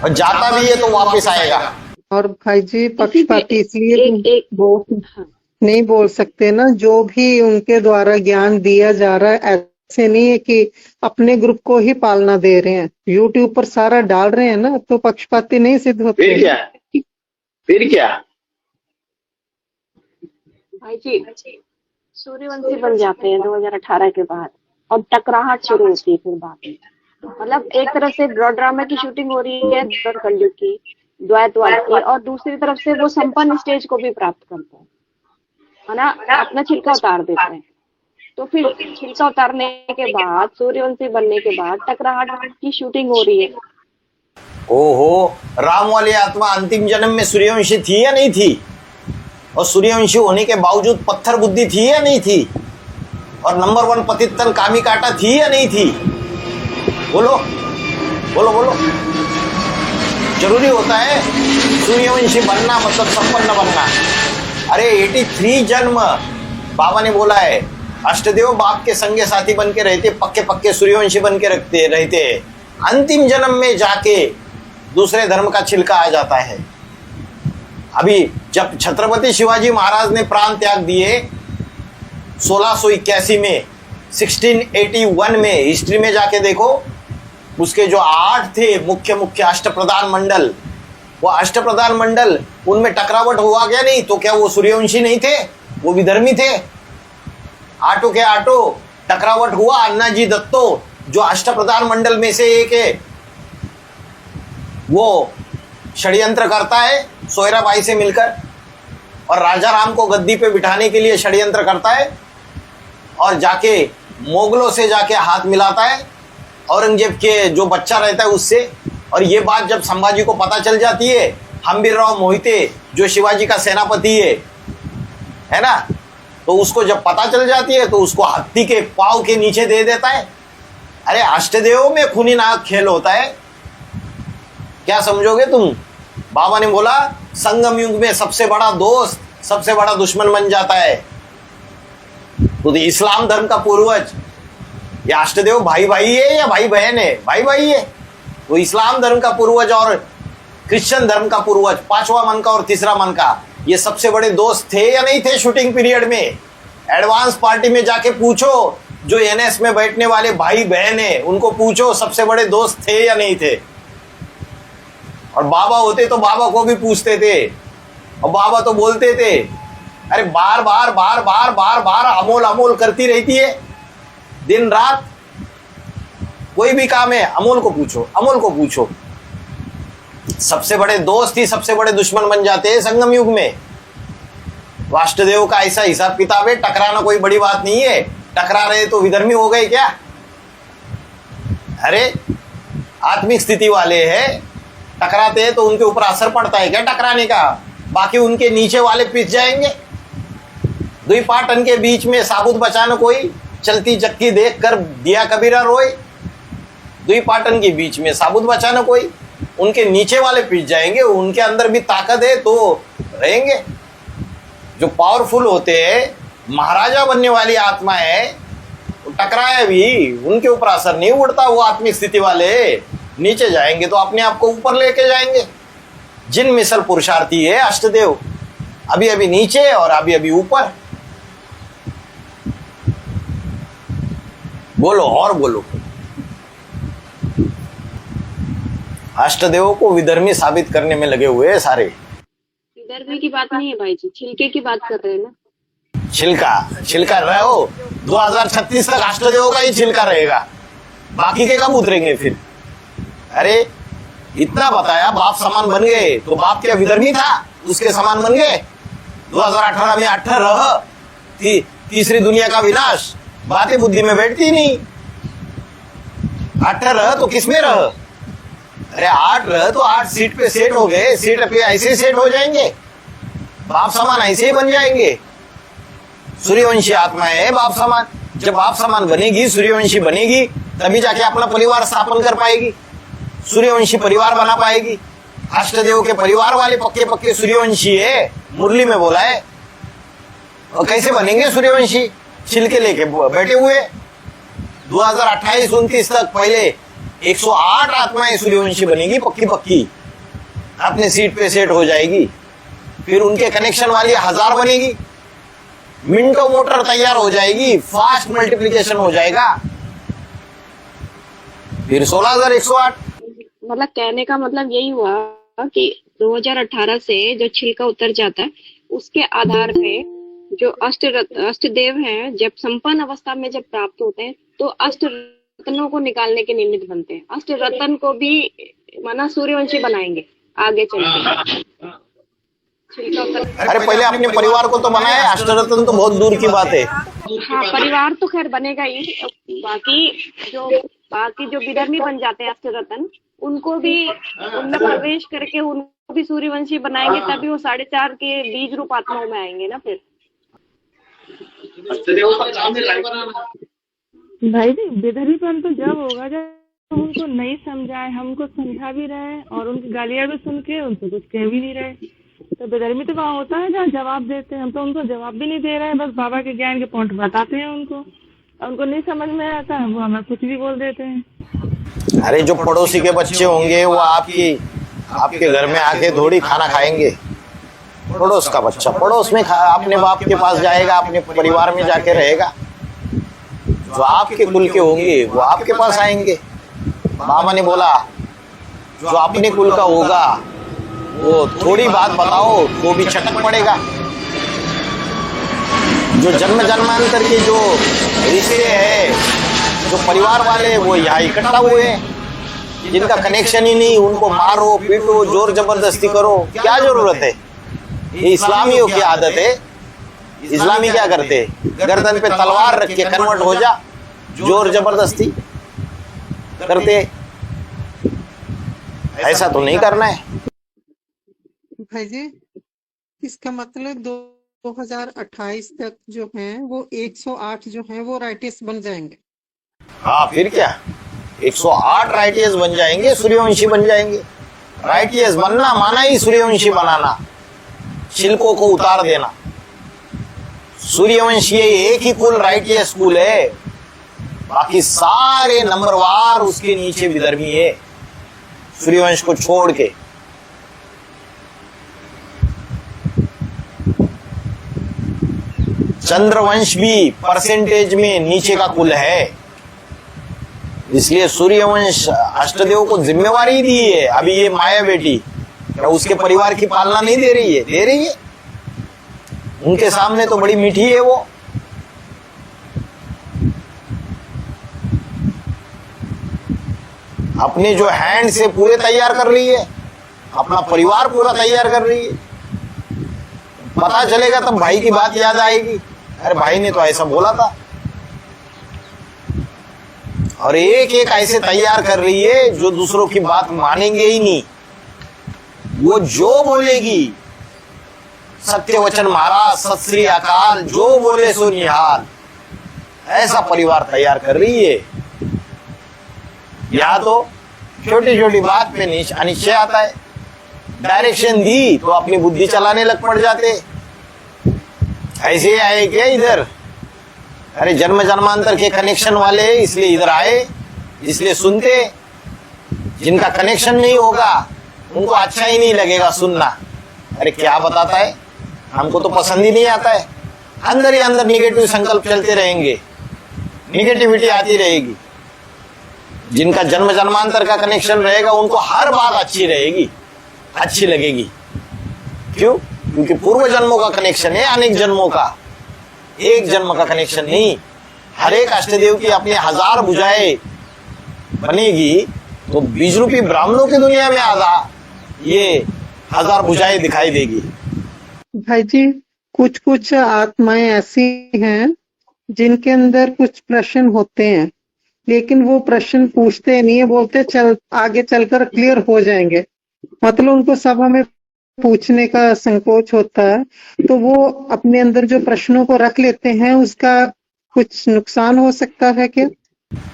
और जाता भी है तो वापस आएगा। और भाई जी पक्षपाती इसलिए नहीं बोल सकते ना, जो भी उनके द्वारा ज्ञान दिया जा रहा है ऐसे नहीं है कि अपने ग्रुप को ही पालना दे रहे हैं, यूट्यूब पर सारा डाल रहे हैं ना, तो पक्षपाती नहीं सिद्ध होते। फिर क्या भाई जी सूर्यवंशी बन जाते हैं 2018 के बाद, और टकराहट शुरू होती है फिर बाद में। मतलब एक तरफ से ड्रामा की शूटिंग हो रही है द्वापर कलयुग की, द्वैतवाद की, और दूसरी तरफ से वो संपन्न स्टेज को भी प्राप्त करते है ना, अपना छिलका उतार देते हैं। तो फिर छिलका उतारने के बाद, सूर्यवंशी बनने के बाद टकराहट की शूटिंग हो रही है। ओहो, राम वाली आत्मा अंतिम जन्म में सूर्यवंशी थी या नहीं थी? और सूर्यवंशी होने के बावजूद पत्थर बुद्धि थी या नहीं थी? और नंबर 1 पतितन कामी काटा थी या नहीं थी? बोलो बोलो बोलो। जरूरी होता है सूर्यवंशी बनना, मतलब संपन्न बनना। अरे 83 जन्म बाबा ने बोला है, अष्टदेव बाप के संगे साथी बन के रहते, पक्के पक्के सूर्यवंशी बन के रहते। अंतिम जन्म में जाके दूसरे धर्म का छिलका आ जाता है। अभी जब छत्रपति शिवाजी महाराज ने प्राण त्याग दिए 1681 में, 1681 में, हिस्ट्री में जाके देखो, उसके जो 8 थे मुख्य अष्टप्रधान मंडल, वो अष्टप्रधान मंडल, उनमें टकरावट हुआ क्या नहीं? तो क्या वो सूर्यवंशी नहीं थे? वो विधर्मी थे। आटो के आटो टकरावट हुआ। अन्नाजी दत्तो जो अष्टप्रधान मंडल में से एक है, वो षड्यंत्र करता है सोयराबाई से मिलकर और राजा राम को गद्दी पे बिठाने के लिए षड्यंत्र करता है और जाके मोगलों से जाके हाथ मिलाता है, औरंगजेब के जो बच्चा रहता है उससे। और ये बात जब संभाजी को पता चल जाती है, हम्बीरराव मोहिते जो शिवाजी का सेनापति है ना, तो उसको जब पता चल जाती है तो उसको हाथी के पाँव के नीचे दे देता है। अरे अष्टदेव में खूनी नाग खेल होता है, क्या समझोगे तुम? बाबा ने बोला संगम युग में सबसे बड़ा दोस्त सबसे बड़ा दुश्मन बन जाता है। तो इस्लाम धर्म का पूर्वज ये अष्टदेव भाई भाई है या भाई बहन है? भाई भाई है। तो इस्लाम धर्म का पूर्वज और क्रिश्चियन धर्म का पूर्वज, पांचवा मन का और तीसरा मन का, ये सबसे बड़े दोस्त थे या नहीं थे शूटिंग पीरियड में? एडवांस पार्टी में जाके पूछो, जो एनएस में बैठने वाले भाई बहन है उनको पूछो सबसे बड़े दोस्त थे या नहीं थे। और बाबा होते तो बाबा को भी पूछते थे और बाबा तो बोलते थे, अरे बार बार बार बार बार बार अमोल अमोल करती रहती है दिन रात, कोई भी काम है अमोल को पूछो, अमोल को पूछो। सबसे बड़े दोस्त ही सबसे बड़े दुश्मन बन जाते हैं संगम युग में। वाष्टदेव का ऐसा हिसाब किताब है, टकराना कोई बड़ी बात नहीं है। टकरा रहे तो विधर्मी हो गए क्या? अरे आत्मिक स्थिति वाले हैं, टकराते हैं तो उनके ऊपर असर पड़ता है क्या टकराने का? बाकी उनके नीचे वाले पिस जाएंगे। दुई पाटन के बीच में साबुत बचाना कोई, चलती चक्की देख कर दिया कबीरा रोए। दुई पाटन के बीच में साबुत बचाना कोई, उनके नीचे वाले पिस जाएंगे। उनके अंदर भी ताकत है तो रहेंगे। जो पावरफुल होते हैं, महाराजा बनने वाली आत्मा है, टकराया भी उनके ऊपर असर नहीं उड़ता। वो आत्मिक स्थिति वाले नीचे जाएंगे तो अपने आप को ऊपर लेके जाएंगे। जिन मिसल पुरुषार्थी है अष्टदेव, अभी अभी नीचे और अभी अभी ऊपर। बोलो और बोलो। अष्टदेव को विधर्मी साबित करने में लगे हुए हैं सारे। विधर्मी की बात नहीं है भाई जी, छिलके की बात कर रहे हैं ना। छिलका रहो 2036 तक अष्टदेव का ही छिलका रहेगा, बाकी के कब उतरेंगे फिर? अरे इतना बताया, बाप समान बन गए तो बाप क्या विधर्मी था? उसके समान बन गए। 2018 में 18 तीसरी दुनिया का विनाश, बातें बुद्धि में बैठती नहीं। 18 तो किसमें रह? अरे 8 रह तो 8 सीट पे सेट हो गए, सीट पे ऐसे सेट हो जाएंगे, बाप समान ऐसे ही बन जाएंगे। सूर्यवंशी आत्मा है बाप समान। जब बाप समान बनेगी, सूर्यवंशी बनेगी, तभी जाके अपना परिवार स्थापन कर पाएगी, सूर्यवंशी परिवार बना पाएगी। अष्टदेव के परिवार वाले पक्के पक्के सूर्यवंशी है, मुरली में बोला है। और कैसे बनेंगे सूर्यवंशी? छिलके लेके बैठे हुए। 2028-29 तक पहले 108 आत्माएं सूर्यवंशी बनेगी, पक्की पक्की अपने सीट पे सेट हो जाएगी। फिर उनके कनेक्शन वाली 1000 बनेगी, मिनटों मोटर तैयार हो जाएगी, फास्ट मल्टीप्लिकेशन हो जाएगा। फिर 16,108। मतलब कहने का मतलब यही हुआ कि 2018 से जो छिलका उतर जाता है उसके आधार पे जो अष्टदेव हैं, जब संपन्न अवस्था में जब प्राप्त होते हैं तो अष्ट रत्नों को निकालने के निमित्त बनते हैं। अष्ट रत्न को भी माना सूर्यवंशी बनाएंगे आगे चल के। अरे पहले अपने परिवार को तो बनाए, अष्टरत्न तो बहुत दूर की बात है। हाँ, परिवार तो खैर बनेगा ही, बाकी जो विधर्मी बन जाते हैं अष्टरत्न, उनको भी उनमें प्रवेश करके उनको भी सूर्यवंशी बनाएंगे, तभी वो 4.5 के बीज रूप आत्माओं में आएंगे ना। फिर भाई जी विधर्मीपन तो जब होगा जब उनको नहीं समझाए, हमको समझा भी रहे और उनकी गालियां भी सुन के उनको कुछ कह भी नहीं रहे। तो विधर्मी तो वहाँ होता है जहाँ जवाब देते हैं, हम तो उनको जवाब भी नहीं दे रहे हैं, बस बाबा के ज्ञान के पॉइंट बताते हैं उनको नहीं समझ में आता है, वो हमें कुछ भी बोल देते हैं। अरे जो पड़ोसी के बच्चे होंगे वो आपके घर में आके थोड़ी खाना खाएंगे। पड़ोस का बच्चा पड़ोस में अपने बाप के पास जाएगा, अपने परिवार में जाके रहेगा। जो आपके कुल के होंगे वो आपके पास आएंगे। बाबा ने बोला जो अपने कुल का होगा वो थोड़ी बात बताओ तो भी छटक पड़ेगा। जो जन्म जन्मांतर के जो रिश्ते हैं, जो परिवार वाले वो यहाँ इकट्ठा हुए हैं, जिनका कनेक्शन ही नहीं, उनको मारो पीटो जोर जबरदस्ती करो, क्या जरूरत है? ये इस्लामियों की आदत है। इस्लामी क्या करते? गर्दन पे तलवार रख के कन्वर्ट हो जा, जोर जबरदस्ती करते। ऐसा तो नहीं करना है भाई जी। इसका मतलब 2028 तक जो है वो 108 जो है वो राइटिस बन जाएंगे। हाँ, फिर क्या, 108 राइटियस बन जाएंगे, सूर्यवंशी बन जाएंगे। राइटियस बनना माना ही सूर्यवंशी बनाना, छिलकों को उतार देना। सूर्यवंशी एक ही कुल राइटियस कुल है, बाकी सारे नंबरवार उसके नीचे विधर्मी है, सूर्यवंश को छोड़ के। चंद्रवंश भी परसेंटेज में नीचे का कुल है, इसलिए सूर्यवंश अष्टदेव को जिम्मेवारी दी है। अभी ये माया बेटी क्या उसके परिवार की पालना नहीं दे रही है? दे रही है। उनके सामने तो बड़ी मीठी है वो। अपने जो हैंड से पूरे तैयार कर रही है, अपना परिवार पूरा तैयार कर रही है। पता चलेगा तब भाई की बात याद आएगी, अरे भाई ने तो ऐसा बोला था। और एक एक ऐसे तैयार कर रही है जो दूसरों की बात मानेंगे ही नहीं। वो जो बोलेगी, सत्य वचन महाराज, सत श्री अकाल, जो बोले सो निहाल, ऐसा परिवार तैयार कर रही है। यहाँ तो छोटी छोटी बात पे अनिश्चय आता है। डायरेक्शन दी तो अपनी बुद्धि चलाने लग पड़ जाते। ऐसे ही आए क्या इधर? अरे जन्म जन्मांतर के कनेक्शन वाले इसलिए इधर आए, इसलिए सुनते। जिनका कनेक्शन नहीं होगा उनको अच्छा ही नहीं लगेगा सुनना। अरे क्या बताता है, हमको तो पसंद ही नहीं आता है। अंदर ही अंदर निगेटिव संकल्प चलते रहेंगे, निगेटिविटी आती रहेगी। जिनका जन्म जन्मांतर का कनेक्शन रहेगा उनको हर बात अच्छी रहेगी, अच्छी लगेगी। क्यों? क्योंकि पूर्व जन्मों का कनेक्शन है, अनेक जन्मों का, एक जन्म का कनेक्शन नहीं। हर एक अष्टदेव की अपनी 1000 भुजाएं बनेगी तो बीज रूपी ब्राह्मणों की दुनिया में आधा ये 1000 भुजाएं दिखाई देगी। भाई जी, कुछ कुछ आत्माएं ऐसी हैं जिनके अंदर कुछ प्रश्न होते हैं, लेकिन वो प्रश्न पूछते नहीं है, बोलते चल आगे चलकर क्लियर हो जाएंगे। मतलब उनको सभा में पूछने का संकोच होता है, तो वो अपने अंदर जो प्रश्नों को रख लेते हैं, उसका कुछ नुकसान हो सकता है क्या?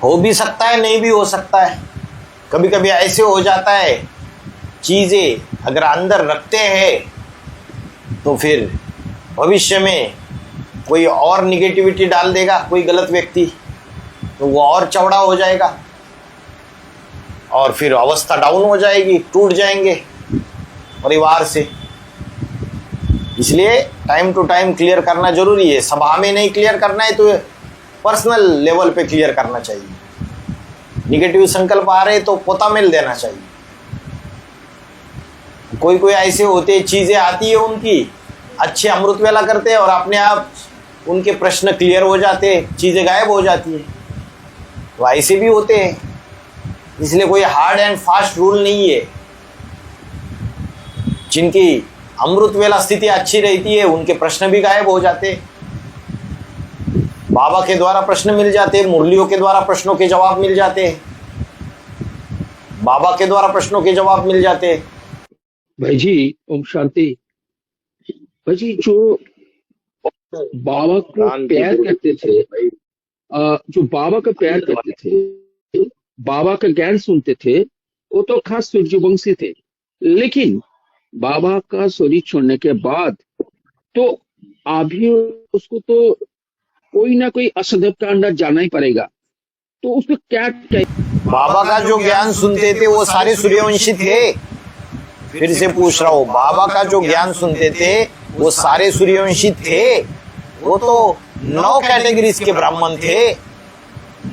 हो भी सकता है, नहीं भी हो सकता है। कभी कभी ऐसे हो जाता है, चीजें अगर अंदर रखते हैं तो फिर भविष्य में कोई और निगेटिविटी डाल देगा कोई गलत व्यक्ति, तो वो और चौड़ा हो जाएगा और फिर अवस्था डाउन हो जाएगी, टूट जाएंगे परिवार से। इसलिए टाइम टू टाइम क्लियर करना जरूरी है। सभा में नहीं क्लियर करना है तो पर्सनल लेवल पे क्लियर करना चाहिए। निगेटिव संकल्प आ रहे तो पोता मेल देना चाहिए। कोई कोई ऐसे होते, चीजें आती है उनकी, अच्छे अमृत वेला करते हैं और अपने आप उनके प्रश्न क्लियर हो जाते, चीजें गायब हो जाती है। तो ऐसे भी होते हैं। इसलिए कोई हार्ड एंड फास्ट रूल नहीं है। जिनकी अमृत वेला स्थिति अच्छी रहती है उनके प्रश्न भी गायब हो जाते, बाबा के द्वारा प्रश्न मिल जाते, मुरलियों के द्वारा प्रश्नों के जवाब मिल जाते, बाबा के द्वारा प्रश्नों के जवाब मिल जाते। भाई जी ओम शांति। भाई जी जो बाबा को प्यार करते थे, जो बाबा का प्यार करते थे, बाबा का ज्ञान सुनते थे, वो तो खास सूर्यवंशी थे। लेकिन बाबा का शरीर छोड़ने के बाद तो अभी उसको तो कोई ना कोई असदेव का अंदर जाना ही पड़ेगा। तो उसको क्या बाबा का जो ज्ञान सुनते थे वो सारे सूर्यवंशी थे। फिर से पूछ रहा हूँ, बाबा का जो ज्ञान सुनते थे वो सारे सूर्यवंशी थे। वो तो 9 कैटेगरीज के ब्राह्मण थे,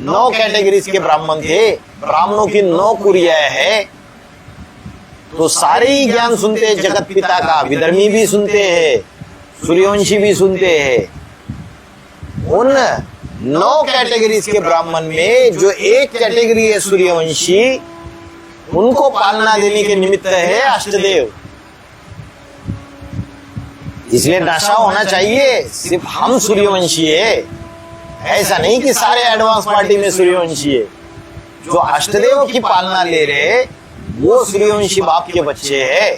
9 कैटेगरीज के ब्राह्मण थे। ब्राह्मणों की 9 कुरियाएं है, तो सारे ही ज्ञान सुनते हैं जगत पिता का। विधर्मी भी सुनते हैं, सूर्यवंशी भी सुनते हैं। उन 9 कैटेगरीज के ब्राह्मण में जो एक कैटेगरी है सूर्यवंशी, उनको पालना देने के निमित्त है अष्टदेव। इसलिए नशा होना चाहिए सिर्फ हम सूर्यवंशी है, ऐसा नहीं कि सारे एडवांस पार्टी में सूर्यवंशी है। जो अष्टदेव की पालना ले रहे वो सूर्यवंशी बाप के बच्चे हैं।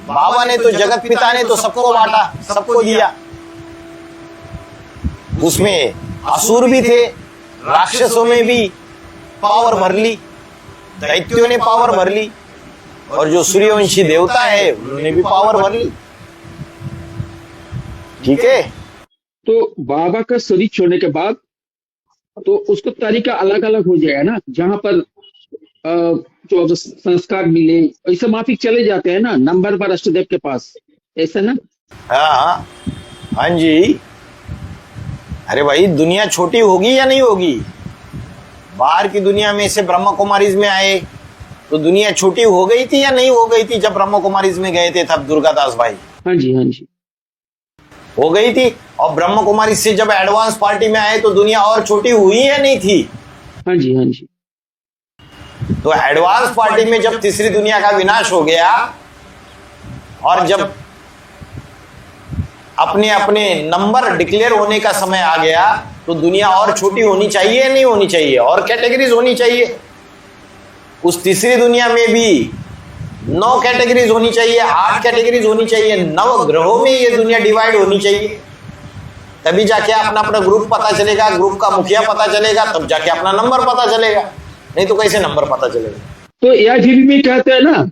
बाबा ने तो, जगत पिता ने तो सबको बांटा, सबको दिया। उसमें असुर भी थे, राक्षसों में भी पावर भर ली, दैत्यों ने पावर भर ली, और जो सूर्यवंशी देवता है उन्होंने भी पावर भर ली। ठीक है। तो बाबा का शरीर छोड़ने के बाद तो उसका तरीका अलग अलग हो जाएगा ना, जहां पर जो संस्कार मिले ऐसे माफिक चले जाते हैं ना, नंबर पर अष्टदेव के पास, ऐसा ना। हाँ हाँ जी। अरे भाई, दुनिया छोटी होगी या नहीं होगी? बाहर की दुनिया में से ब्रह्मा कुमारीज में आए तो दुनिया छोटी हो गई थी या नहीं हो गई थी? जब ब्रह्मा कुमारीज में गए थे तब दुर्गादास भाई। हाँ जी, हाँ जी, हो गई थी। और ब्रह्मा कुमारी से जब एडवांस पार्टी में आए तो दुनिया और छोटी हुई या नहीं थी? हाँ जी, हाँ जी। तो एडवांस पार्टी में जब तीसरी दुनिया का विनाश हो गया और जब अपने अपने नंबर डिक्लेयर होने का समय आ गया तो दुनिया और छोटी होनी चाहिए या नहीं होनी चाहिए? और कैटेगरीज होनी चाहिए। उस तीसरी दुनिया में भी 9 कैटेगरीज होनी चाहिए, 8 कैटेगरीज होनी चाहिए, 9 ग्रहों में ये दुनिया डिवाइड होनी चाहिए। तभी जाके अपना अपना ग्रुप पता चलेगा, ग्रुप का मुखिया पता चलेगा, तब जाके अपना नंबर पता चलेगा, नहीं तो कैसे नंबर पता चलेगा? तो एआईवीबी में कहते हैं ना,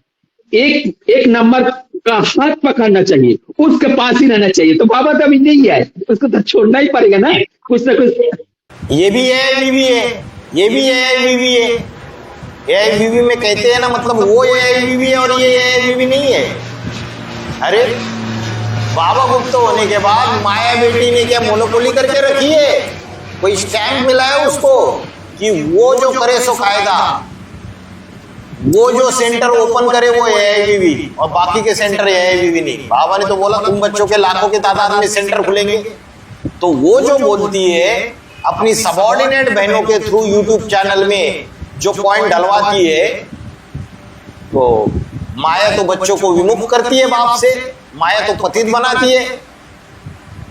एक नंबर का हाथ पकड़ना चाहिए, उसके पास ही रहना चाहिए। तो बाबा तो अभी नहीं है, उसको तो छोड़ना ही पड़ेगा ना कुछ ना कुछ। ये भी एआईवीबी है, ये भी एआईवीबी है। एआईवीबी में कहते हैं ना, मतलब वो एआईवीबी है और ये एआईवीबी नहीं है। अरे बाबा गुप्त होने के बाद माया बेटी ने क्या मोनोपोली करके रखी है? कोई स्टैंप मिला है उसको कि वो जो करे सो कायदा, वो जो सेंटर ओपन करे वो एआईवीबी और बाकी के सेंटर एआईवीबी नहीं। बाबा ने तो बोला तुम बच्चों के लाखों की तादाद में सेंटर खुलेंगे। तो वो जो बोलती है अपनी सबऑर्डिनेट बहनों के थ्रू यूट्यूब चैनल में जो पॉइंट डलवाती है, तो माया तो बच्चों को विमुख करती है बाप से, माया तो पतित बनाती है,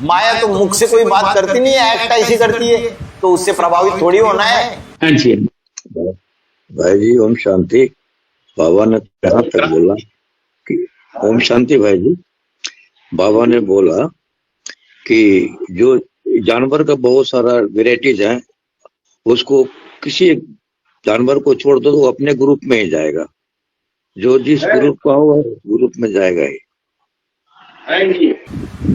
माया तो मुख से कोई बात करती नहीं है, एक्ट ऐसी करती है, तो उससे प्रभावित थोड़ी होना है। हाँ जी भाई जी, ओम शांति। बाबा ने कहाँ तक बोला कि ओम शांति भाई जी, बाबा ने बोला कि जो जानवर का बहुत सारा वेराइटीज है, उसको किसी जानवर को छोड़ दो तो वो अपने ग्रुप में ही जाएगा, जो जिस ग्रुप का हो ग्रुप में जाएगा ही।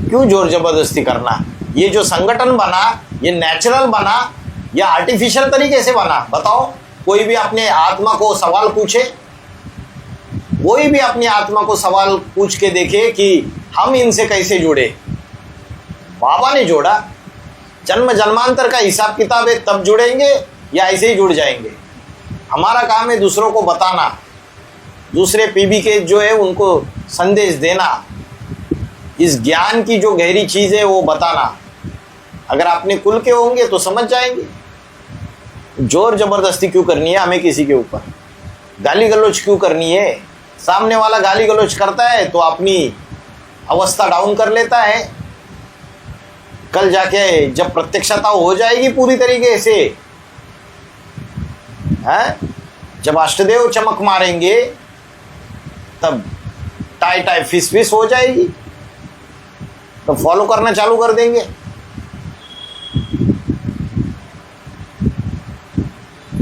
क्यों जोर जबरदस्ती करना? ये जो संगठन बना ये नेचुरल बना या आर्टिफिशियल तरीके से बना? बताओ। कोई भी अपने आत्मा को सवाल पूछे, कोई भी अपनी आत्मा को सवाल पूछ के देखे कि हम इनसे कैसे जुड़े। बाबा ने जोड़ा, जन्म जन्मांतर का हिसाब किताब है, तब जुड़ेंगे या ऐसे ही जुड़ जाएंगे? हमारा काम है दूसरों को बताना, दूसरे पीबी के जो है उनको संदेश देना, इस ज्ञान की जो गहरी चीज है वो बताना। अगर अपने कुल के होंगे तो समझ जाएंगे। जोर जबरदस्ती क्यों करनी है हमें किसी के ऊपर? गाली गलौज क्यों करनी है? सामने वाला गाली गलौज करता है तो अपनी अवस्था डाउन कर लेता है, कल जाके जब प्रत्यक्षता हो जाएगी पूरी तरीके से, है जब अष्टदेव चमक मारेंगे तब टाई टाई फिस फिस हो जाएगी, तो फॉलो करना चालू कर देंगे।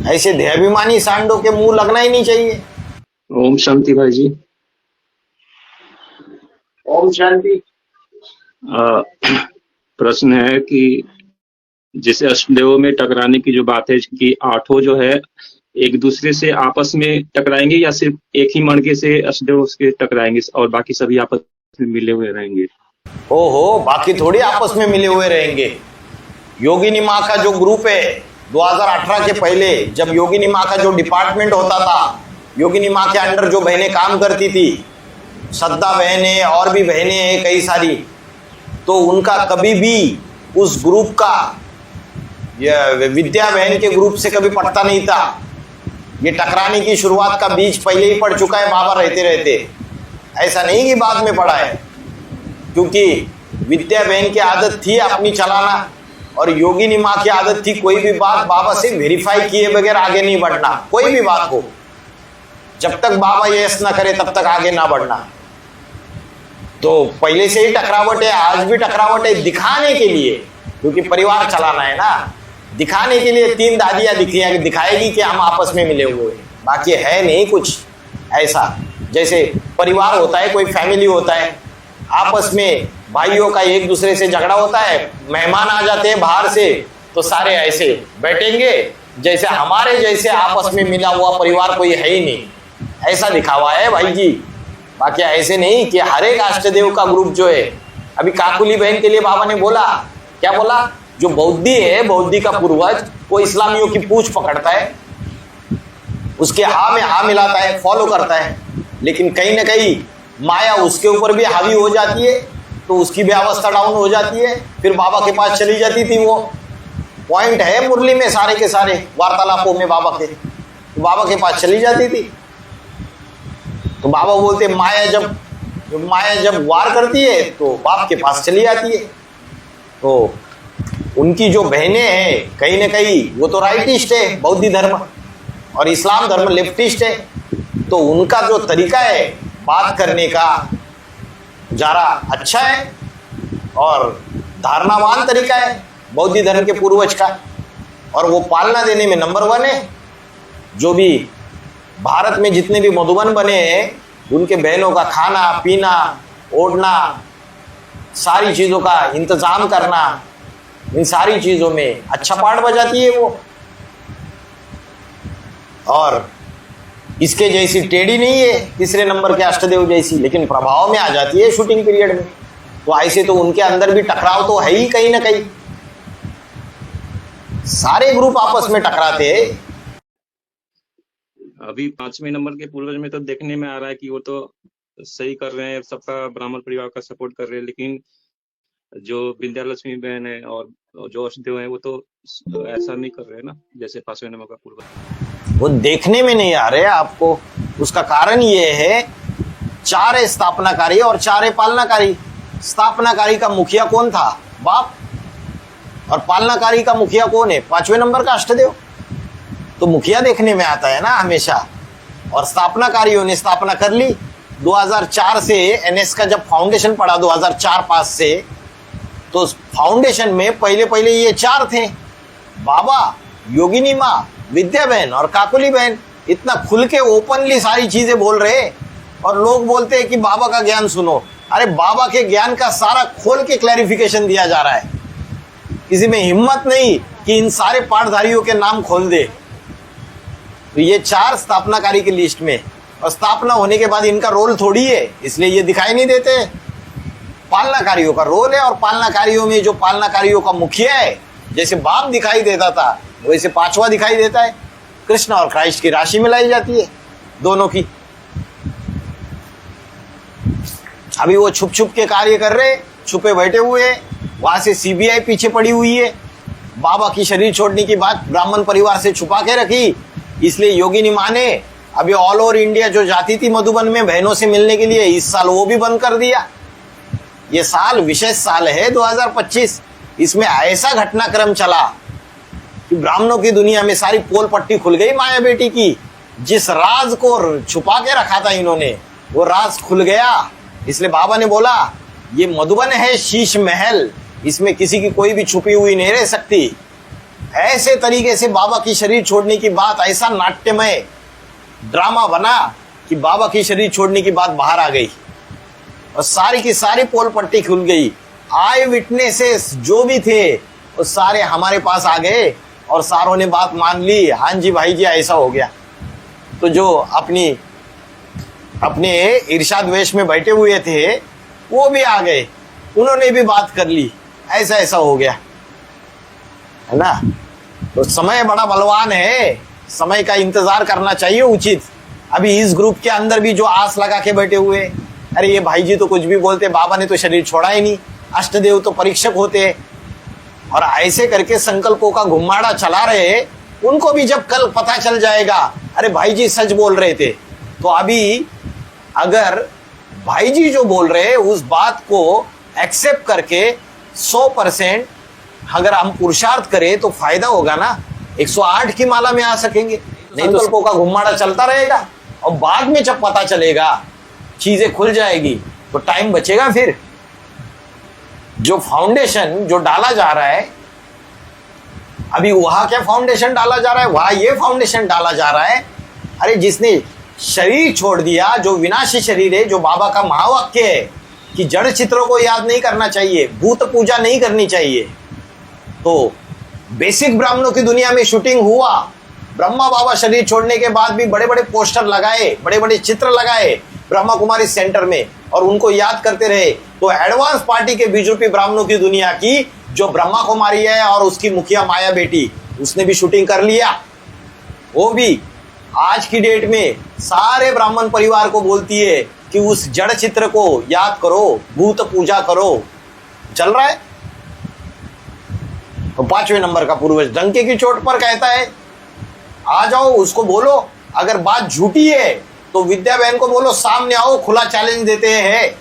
ऐसे देहाभिमानी सांडों के मुंह लगना ही नहीं चाहिए। ओम शांति भाई जी। ओम शांति। प्रश्न है कि जैसे अष्टदेवों में टकराने की जो बात है कि आठों जो है एक दूसरे से आपस में टकराएंगे या सिर्फ एक ही मणके से अष्टदेव उसके टकराएंगे और बाकी सभी आपस में मिले हुए रहेंगे? ओहो, बाकी थोड़ी आपस में मिले हुए रहेंगे। योगिनी माँ का जो ग्रुप है 2018 के पहले, जब योगिनी माँ का जो डिपार्टमेंट होता था, योगिनी माँ के अंडर जो बहनें काम करती थी, श्रद्धा बहनें और भी बहनें हैं कई सारी, तो उनका कभी भी उस ग्रुप का, ये विद्या बहन के ग्रुप से कभी पटता नहीं था। ये टकराने की शुरुआत का बीज पहले ही पड़ चुका है बाबा रहते रहते, ऐसा नहीं कि बाद में पड़ा है। क्योंकि विद्या बहन की आदत थी अपनी चलाना, और योगिनी माँ की आदत थी कोई भी बात बाबा से वेरीफाई किए बगैर आगे नहीं बढ़ना। कोई भी बात हो, जब तक बाबा यस ना करे तब तक आगे ना बढ़ना। तो पहले से ही टकरावट है, आज भी टकरावट है, दिखाने के लिए, क्योंकि परिवार चलाना है ना। दिखाने के लिए 3 दादियां दिखाएगी कि हम आपस में मिले हुए हैं, बाकी है नहीं कुछ ऐसा। जैसे परिवार होता है, कोई फैमिली होता है, आपस में भाइयों का एक दूसरे से झगड़ा होता है, मेहमान आ जाते हैं बाहर से, तो सारे ऐसे बैठेंगे जैसे हमारे जैसे आपस में मिला हुआ परिवार कोई है ही नहीं, ऐसा दिखावा है भाई जी। बाकी ऐसे नहीं कि हर एक अष्टदेव का ग्रुप जो है, अभी काकुली बहन के लिए बाबा ने बोला, क्या बोला, जो बौद्धि है, बौद्धि का पूर्वज, वो इस्लामियों की पूछ पकड़ता है, उसके हाँ में हाँ मिलाता है, फॉलो करता है, लेकिन कहीं ना कहीं माया उसके ऊपर भी हावी हो जाती है, तो उसकी भी अवस्था डाउन हो जाती है, फिर बाबा के पास चली जाती थी। वो पॉइंट है मुरली में सारे के सारे वार्तालापों में बाबा के, तो बाबा के पास चली जाती थी। तो बाबा बोलते माया जब वार करती है तो बाप के पास चली आती है। तो उनकी जो बहनें हैं कहीं ना कहीं वो तो राइटिस्ट है, बौद्ध धर्म, और इस्लाम धर्म लेफ्टिस्ट है, तो उनका जो तरीका है बात करने का जरा अच्छा है और धारणावान तरीका है बौद्ध धर्म के पूर्वज का, और वो पालना देने में नंबर 1 है। जो भी भारत में जितने भी मधुबन बने हैं, उनके बहनों का खाना पीना ओढ़ना, सारी चीज़ों का इंतजाम करना, इन सारी चीज़ों में अच्छा पार्ट बजाती है वो। और इसके जैसी टेढ़ी नहीं है तीसरे नंबर के अष्टदेव जैसी, लेकिन प्रभाव में आ जाती है शूटिंग पीरियड में। तो ऐसे तो उनके अंदर भी टकराव तो है ही कहीं ना कहीं, सारे ग्रुप आपस में टकराते हैं। अभी 5वें नंबर के पूर्वज में तो देखने में आ रहा है कि वो तो सही कर रहे हैं, सबका ब्राह्मण परिवार का सपोर्ट कर रहे हैं, लेकिन जो विद्यालक्ष्मी बहन है और जो अष्टदेव है वो तो ऐसा नहीं कर रहे हैं ना, जैसे 5वें नंबर का पूर्वज। वो देखने में नहीं आ रहे आपको। उसका कारण ये है, 4 है स्थापनाकारी और 4 है पालनाकारी। स्थापनाकारी का मुखिया कौन था? बाप। और पालनाकारी का मुखिया कौन है? 5वें नंबर का अष्टदेव। तो मुखिया देखने में आता है ना हमेशा। और स्थापनाकारियों ने स्थापना कर ली 2004 से। एनएस का जब फाउंडेशन पड़ा 2004-5 से, तो फाउंडेशन में पहले ये 4 थे, बाबा, योगिनी माँ, विद्या बहन और काकुली बहन। इतना खुल के ओपनली सारी चीजें बोल रहे, और लोग बोलते हैं कि बाबा का ज्ञान सुनो। अरे बाबा के ज्ञान का सारा खोल के क्लैरिफिकेशन दिया जा रहा है। किसी में हिम्मत नहीं कि इन सारे पाठधारियों के नाम खोल दे। तो ये 4 स्थापनाकारी की लिस्ट में, और स्थापना होने के बाद इनका रोल थोड़ी है, इसलिए ये दिखाई नहीं देते। पालनाकारियों का रोल है, और पालनाकारियों में जो पालनाकारियों का मुखिया है, जैसे बाप दिखाई देता था वैसे 5वां दिखाई देता है। कृष्ण और क्राइस्ट की राशि मिलाई जाती है दोनों की। अभी वो छुप छुप के कार्य कर रहे, छुपे बैठे हुए हैं, वहां से सीबीआई पीछे पड़ी हुई है। बाबा की शरीर छोड़ने की बात ब्राह्मण परिवार से छुपा के रखी, इसलिए योगिनी माँ ने अभी ऑल ओवर इंडिया जो जाती थी मधुबन में बहनों से मिलने के लिए, इस साल वो भी बंद कर दिया। ये साल विशेष साल है 2025। इसमें ऐसा घटनाक्रम चला कि ब्राह्मणों की दुनिया में सारी पोल पट्टी खुल गई माया बेटी की। जिस राज को छुपा के रखा था इन्होंने, वो राज खुल गया। इसलिए बाबा ने बोला, ये मधुबन है शीश महल, इसमें किसी की कोई भी छुपी हुई नहीं रह सकती। ऐसे तरीके से बाबा की शरीर छोड़ने की बात, ऐसा नाट्यमय ड्रामा बना कि बाबा की शरीर छोड़ने की बात बाहर आ गई, और सारी की सारी पोल पट्टी खुल गई। आई विटनेसेस जो भी थे वो सारे हमारे पास आ गए, और सारों ने बात मान ली। हाँ जी भाई जी, ऐसा हो गया। तो जो अपने इरशाद वेश में बैठे हुए थे वो भी आ गए, उन्होंने भी बात कर ली। ऐसा हो गया है ना। तो समय बड़ा बलवान है, समय का इंतजार करना चाहिए उचित। अभी इस ग्रुप के अंदर भी जो आस लगा के बैठे हुए, अरे ये भाई जी तो कुछ भी बोलते, बाबा ने तो शरीर छोड़ा ही नहीं, अष्टदेव तो परीक्षक होते हैं, और ऐसे करके संकल्पों का घुमाड़ा चला रहे, उनको भी जब कल पता चल जाएगा अरे भाई जी सच बोल रहे थे, तो अभी अगर भाई जी जो बोल रहे हैं उस बात को एक्सेप्ट करके 100% अगर हम पुरुषार्थ करें तो फायदा होगा ना, 108 की माला में आ सकेंगे। नहीं तो संकल्पों का घुमाड़ा चलता रहेगा और बाद में जब पता चलेगा चीजें खुल जाएगी तो टाइम बचेगा। फिर जो फाउंडेशन जो डाला जा रहा है, अभी वहां क्या फाउंडेशन डाला जा रहा है, वहां ये फाउंडेशन डाला जा रहा है। अरे जिसने शरीर छोड़ दिया, जो विनाशी शरीर है, जो बाबा का महावाक्य है कि जड़ चित्रों को याद नहीं करना चाहिए, भूत पूजा नहीं करनी चाहिए, तो बेसिक ब्राह्मणों की दुनिया में शूटिंग हुआ। ब्रह्मा बाबा शरीर छोड़ने के बाद भी बड़े बड़े पोस्टर लगाए, बड़े बड़े चित्र लगाए ब्रह्मा कुमारी सेंटर में और उनको याद करते रहे। तो एडवांस पार्टी के बीजेपी ब्राह्मणों की दुनिया की जो ब्रह्मा कुमारी है और उसकी मुखिया माया बेटी, उसने भी शूटिंग कर लिया। वो भी आज की डेट में सारे ब्राह्मण परिवार को बोलती है कि उस जड़ चित्र को याद करो, भूत पूजा करो। चल रहा है। तो 5वें नंबर का पूर्वज डंके की चोट पर कहता है आ जाओ, उसको बोलो। अगर बात झूठी है तो विद्या बहन को बोलो सामने आओ, खुला चैलेंज देते हैं,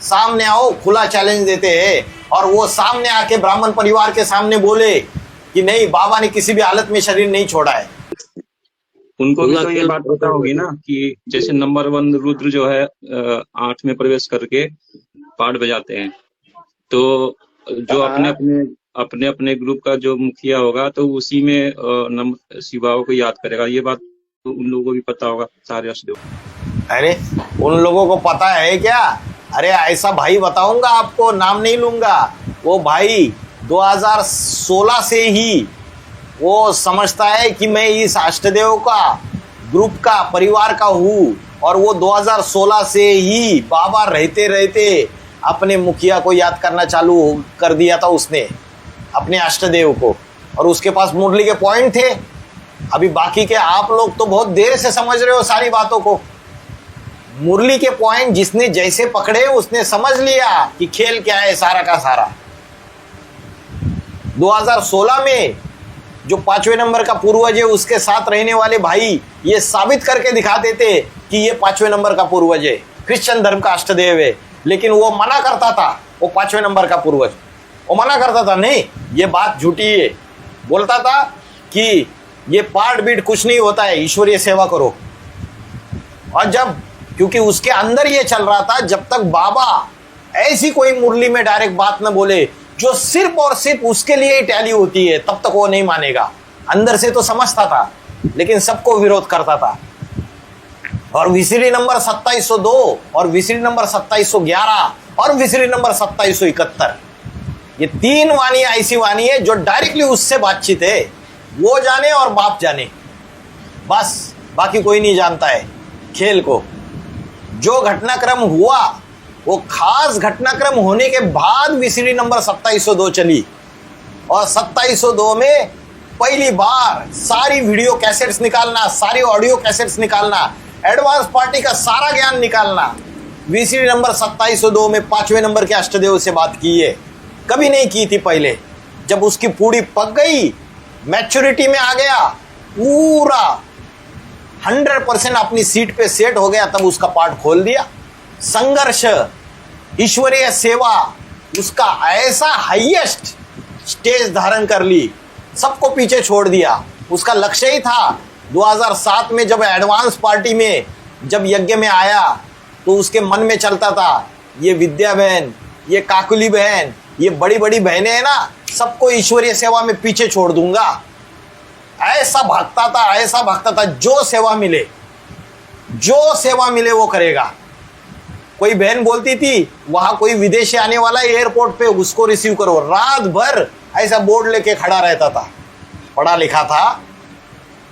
सामने आओ, खुला चैलेंज देते हैं। और वो सामने आके ब्राह्मण परिवार के सामने बोले कि नहीं, बाबा ने किसी भी हालत में शरीर नहीं छोड़ा है। उनको भी तो ये बात पता होगी ना कि जैसे नंबर 1 रुद्र जो है 8 में प्रवेश करके पाठ बजाते हैं, तो जो अपने अपने ग्रुप का जो मुखिया होगा तो उसी में शिव बाबा को याद करेगा। ये बात तो उन लोगों को भी पता होगा, सारे अष्टदेव। अरे उन लोगों को पता है क्या? अरे ऐसा भाई बताऊंगा आपको, नाम नहीं लूंगा। वो भाई 2016 से ही वो समझता है कि मैं इस अष्टदेव का ग्रुप का परिवार का हूँ, और वो 2016 से ही बाबा रहते रहते अपने मुखिया को याद करना चालू कर दिया था उसने, अपने अष्टदेव को। और उसके पास मुरली के पॉइंट थे। अभी बाकी के आप लोग तो बहुत देर से समझ रहे हो सारी बातों को। मुरली के पॉइंट जिसने जैसे पकड़े उसने समझ लिया कि खेल क्या है सारा का सारा। 2016 में जो 5वें नंबर का पूर्वज है उसके साथ रहने वाले भाई ये साबित करके दिखाते थे कि ये 5वें नंबर का पूर्वज है, क्रिश्चियन धर्म का अष्टदेव है। लेकिन वो मना करता था, वो 5वें नंबर का पूर्वज, वो मना करता था, नहीं ये बात झूठी है। बोलता था कि ये पार्ट बीट कुछ नहीं होता है, ईश्वरीय सेवा करो। और जब, क्योंकि उसके अंदर ये चल रहा था, जब तक बाबा ऐसी कोई मुरली में डायरेक्ट बात न बोले जो सिर्फ और सिर्फ उसके लिए ही टैली होती है, तब तक वो नहीं मानेगा। अंदर से तो समझता था लेकिन सबको विरोध करता था। और विसिरी नंबर 2702 और विसिरी नंबर 2711 और विसिरी नंबर 2771, ये 3 वाणी ऐसी वाणी है जो डायरेक्टली उससे बातचीत है। वो जाने और बाप जाने, बस बाकी कोई नहीं जानता है खेल को। जो घटनाक्रम हुआ वो खास घटनाक्रम होने के बाद विसिरी नंबर 2702 चली, और 2702 में पहली बार सारी वीडियो कैसेट्स निकालना, सारी ऑडियो कैसेट्स निकालना, एडवांस पार्टी का सारा ज्ञान निकालना, विसिरी नंबर 2702 में 5वें नंबर के अष्टदेव से बात की है, कभी नहीं की थी पहले। जब उसकी पूरी पक गई, मैच्योरिटी में आ गया, पूरा 100% अपनी सीट पे सेट हो गया, तब उसका पार्ट खोल दिया। संघर्ष, ईश्वरीय सेवा, उसका ऐसा हाईएस्ट स्टेज धारण कर ली, सबको पीछे छोड़ दिया। उसका लक्ष्य ही था 2007 में जब एडवांस पार्टी में जब यज्ञ में आया तो उसके मन में चलता था ये विद्या बहन, ये काकुली बहन, ये बड़ी बड़ी बहनें हैं ना, सबको ईश्वरीय सेवा में पीछे छोड़ दूंगा। ऐसा भागता था, ऐसा भागता था, जो सेवा मिले, जो सेवा मिले वो करेगा। कोई बहन बोलती थी वहां कोई विदेशी आने वाला है एयरपोर्ट पे, उसको रिसीव करो, रात भर ऐसा बोर्ड लेके खड़ा रहता था। पढ़ा लिखा था,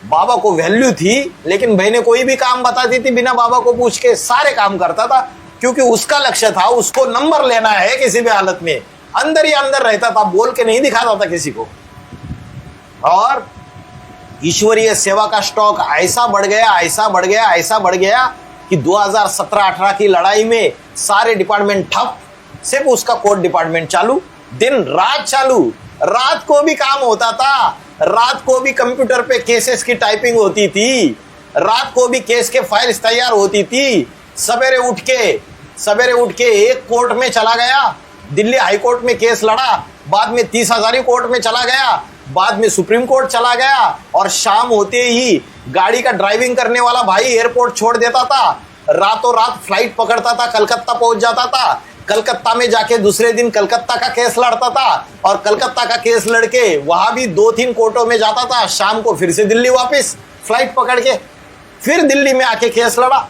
बाबा को वैल्यू थी, लेकिन बहनें कोई भी काम बताती थी बिना बाबा को पूछ के, सारे काम करता था, क्योंकि उसका लक्ष्य था उसको नंबर लेना है किसी भी हालत में। अंदर ही अंदर रहता था, बोल के नहीं दिखाता था किसी को। और ईश्वरीय सेवा का स्टॉक ऐसा बढ़ गया, ऐसा बढ़ गया, ऐसा बढ़ गया कि 2017-18 की लड़ाई में सारे डिपार्टमेंट ठप, सिर्फ उसका कोर्ट डिपार्टमेंट चालू, दिन रात चालू। रात को भी काम होता था, रात को भी कंप्यूटर पे केसेस की टाइपिंग होती थी, रात को भी केस के फाइल्स तैयार होती थी। सवेरे उठ के एक कोर्ट में चला गया, दिल्ली हाई कोर्ट में केस लड़ा, बाद में 30 हजारी कोर्ट में चला गया, बाद में सुप्रीम कोर्ट चला गया, और शाम होते ही गाड़ी का ड्राइविंग करने वाला भाई एयरपोर्ट छोड़ देता था, रातों रात फ्लाइट पकड़ता था, कलकत्ता पहुंच जाता था, कलकत्ता में जाके दूसरे दिन कलकत्ता का केस लड़ता था, और कलकत्ता का केस लड़के वहां भी 2-3 कोर्टों में जाता था, शाम को फिर से दिल्ली वापस फ्लाइट पकड़ के फिर दिल्ली में आके केस लड़ा।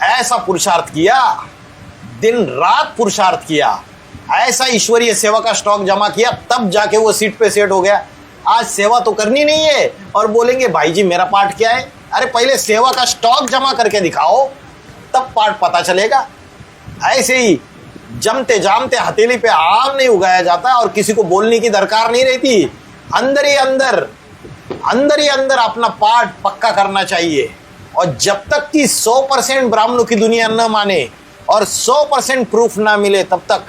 ऐसा पुरुषार्थ किया, दिन रात पुरुषार्थ किया, ऐसा ईश्वरीय सेवा का स्टॉक जमा किया, तब जाके वो सीट पे सेट हो गया। आज सेवा तो करनी नहीं है और बोलेंगे भाई जी मेरा पार्ट क्या है। अरे पहले सेवा का स्टॉक जमा करके दिखाओ, तब पार्ट पता चलेगा। ऐसे ही जमते जामते हथेली पे आम नहीं उगाया जाता और किसी को बोलने की दरकार नहीं रहती। अंदर ही अंदर अपना पार्ट पक्का करना चाहिए। और जब तक कि 100% ब्राह्मणों की दुनिया न माने और 100% प्रूफ ना मिले, तब तक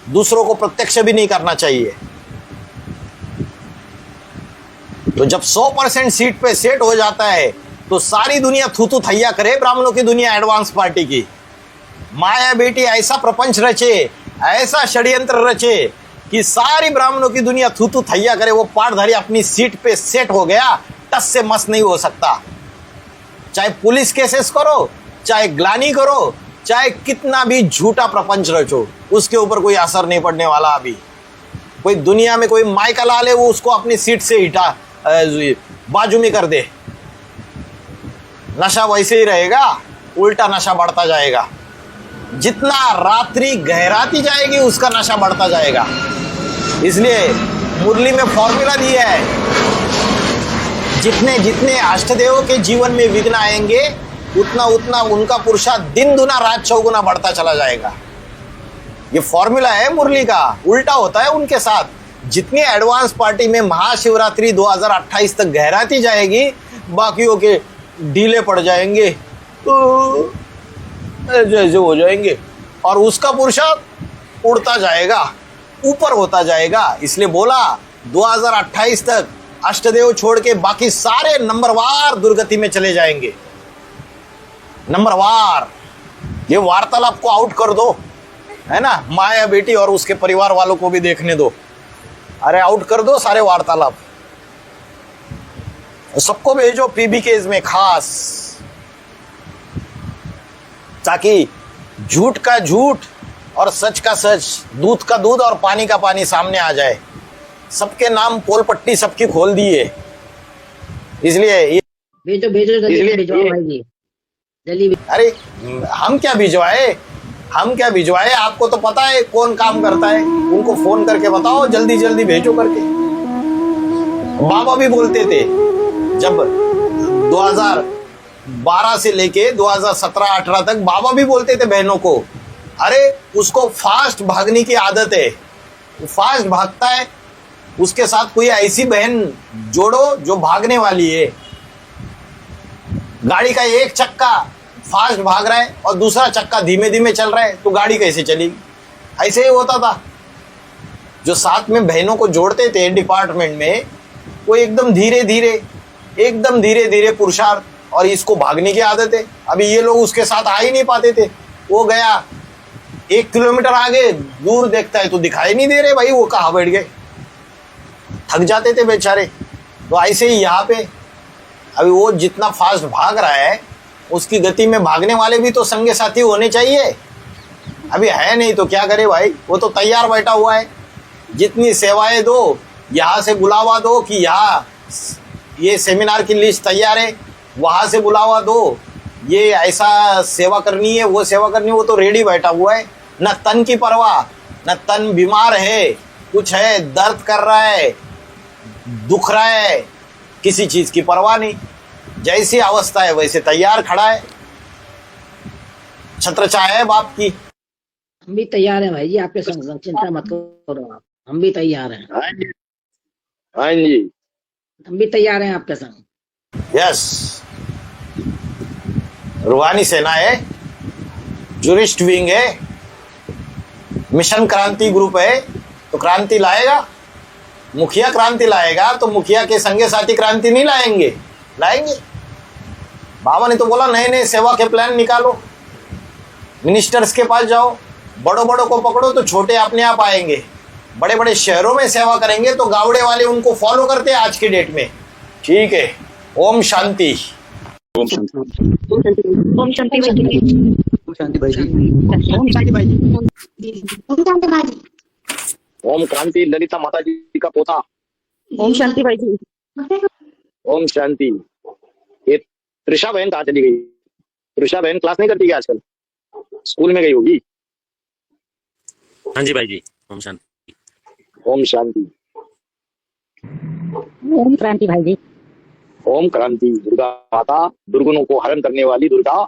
दूसरों को प्रत्यक्ष भी नहीं करना चाहिए। तो जब 100% सीट पे सेट हो जाता है तो सारी दुनिया थूथू थैया करे, ब्राह्मणों की दुनिया एडवांस पार्टी की। माया बेटी ऐसा प्रपंच रचे, ऐसा षड्यंत्र रचे कि सारी ब्राह्मणों की दुनिया थूथू थैया करे। वो पाटधारी अपनी सीट पे सेट हो गया, टस से मस नहीं हो सकता। चाहे पुलिस केसेस करो, चाहे ग्लानी करो, चाहे कितना भी झूठा प्रपंच रचो, उसके ऊपर कोई असर नहीं पड़ने वाला। अभी कोई दुनिया में कोई माइका लाल है, वो उसको अपनी सीट से बाजू में कर दे, नशा वैसे ही रहेगा, उल्टा नशा बढ़ता जाएगा। जितना रात्रि गहराती जाएगी उसका नशा बढ़ता जाएगा। इसलिए मुरली में फॉर्मूला दिया है, जितने जितने अष्टदेवों के जीवन में विघ्न आएंगे उतना उतना उनका पुरुषार्थ दिन दुना रात चौगुना बढ़ता चला जाएगा। ये फॉर्मूला है मुरली का, उल्टा होता है उनके साथ। जितनी एडवांस पार्टी में महाशिवरात्रि 2028 तक गहराती जाएगी, बाकियों के ढीले पड़ जाएंगे, तो जैसे हो जाएंगे, और उसका पुरुषार्थ उड़ता जाएगा, ऊपर होता जाएगा। इसलिए बोला 2028 तक अष्टदेव छोड़ के बाकी सारे नंबरवार दुर्गति में चले जाएंगे। नंबरवार, ये वार्तालाप को आउट कर दो, है ना, माया बेटी और उसके परिवार वालों को भी देखने दो। अरे आउट कर दो सारे वार्तालाप, सबको भेजो पीबीकेज में खास, ताकि झूठ का झूठ और सच का सच, दूध का दूध और पानी का पानी सामने आ जाए। सबके नाम पोल पट्टी सबकी खोल दी है। इसलिए भेजो भाई जी जल्दी। अरे हम क्या भिजवाए, आपको तो पता है कौन काम करता है, उनको फोन करके बताओ, जल्दी जल्दी भेजो करके। बाबा भी बोलते थे जब 2012 से लेके 2017-18 तक, बाबा भी बोलते थे बहनों को, अरे उसको फास्ट भागने की आदत है, फास्ट भागता है, उसके साथ कोई ऐसी बहन जोड़ो जो भागने वाली है। गाड़ी का एक चक्का फास्ट भाग रहा है और दूसरा चक्का धीमे धीमे चल रहा है, तो गाड़ी कैसे चलेगी? ऐसे ही होता था। जो साथ में बहनों को जोड़ते थे डिपार्टमेंट में, वो एकदम धीरे धीरे पुरुषार्थ, और इसको भागने की आदत है। अभी ये लोग उसके साथ आ ही नहीं पाते थे। वो गया 1 किलोमीटर आगे, दूर देखता है तो दिखाई नहीं दे रहे, भाई वो कहाँ बैठ गए, थक जाते थे बेचारे। तो ऐसे ही यहाँ पे अभी वो जितना फास्ट भाग रहा है, उसकी गति में भागने वाले भी तो संगी साथी होने चाहिए। अभी है नहीं तो क्या करे भाई, वो तो तैयार बैठा हुआ है। जितनी सेवाएं दो, यहाँ से बुलावा दो कि यहाँ ये सेमिनार की लिस्ट तैयार है, वहाँ से बुलावा दो, ये ऐसा सेवा करनी है, वो सेवा करनी है, वो तो रेडी बैठा हुआ है। न तन की परवाह, न तन बीमार है, कुछ है, दर्द कर रहा है, दुख रहा है, किसी चीज की परवाह नहीं। जैसी अवस्था है वैसे तैयार खड़ा है, छत्र छाया है बाप की। हम भी तैयार हैं भाई जी आपके संग, चिंता मत करो आप, हम भी तैयार हैं। हाँ जी, हम भी तैयार हैं आपके संग। यस, रूहानी सेना है, जूरिस्ट विंग है, मिशन क्रांति ग्रुप है, तो क्रांति लाएगा। मुखिया क्रांति लाएगा तो मुखिया के संगे साथी क्रांति नहीं लाएंगे? लाएंगे। बाबा ने तो बोला नए नए सेवा के प्लान निकालो, मिनिस्टर्स के पास जाओ, बड़ों बड़ों को पकड़ो तो छोटे अपने आप आएंगे। बड़े बड़े शहरों में सेवा करेंगे तो गावड़े वाले उनको फॉलो करते हैं आज के डेट में। ठीक है, ओम शांति। ओम शांति। ओम शांति भाई जी। ओम शांति भाई जी। ओम शांति भाई जी। ओम शांति भाई जी। ओम क्रांति ललिता माता जी का पोता। ओम शांति भाई जी। ओम शांति। ये त्रिषा बहन कहाँ चली गई? त्रिषा बहन क्लास नहीं करती क्या आजकल? स्कूल में गई होगी। हाँ जी भाई जी। ओम शांति। ओम शांति। ओम क्रांति भाई जी। ओम क्रांति। दुर्गा माता, दुर्गुणों को हरण करने वाली दुर्गा।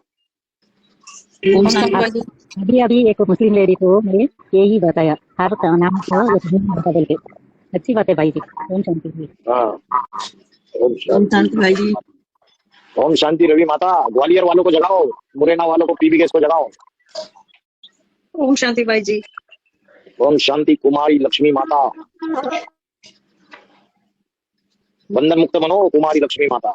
ओम शांति भाई जी। अभी अभी एक मुस्लिम लेडी को मैंने यही बताया, आपका नाम था बदल के। अच्छी बात है भाई जी। ओम शांति जी। हाँ, ओम शांति भाई जी। ओम शांति रवि माता। ग्वालियर वालों को जगाओ, मुरैना वालों को, पीबी गैस को जगाओ। ओम शांति भाई जी। ओम शांति कुमारी लक्ष्मी माता। बंधन मुक्त बनो कुमारी लक्ष्मी माता।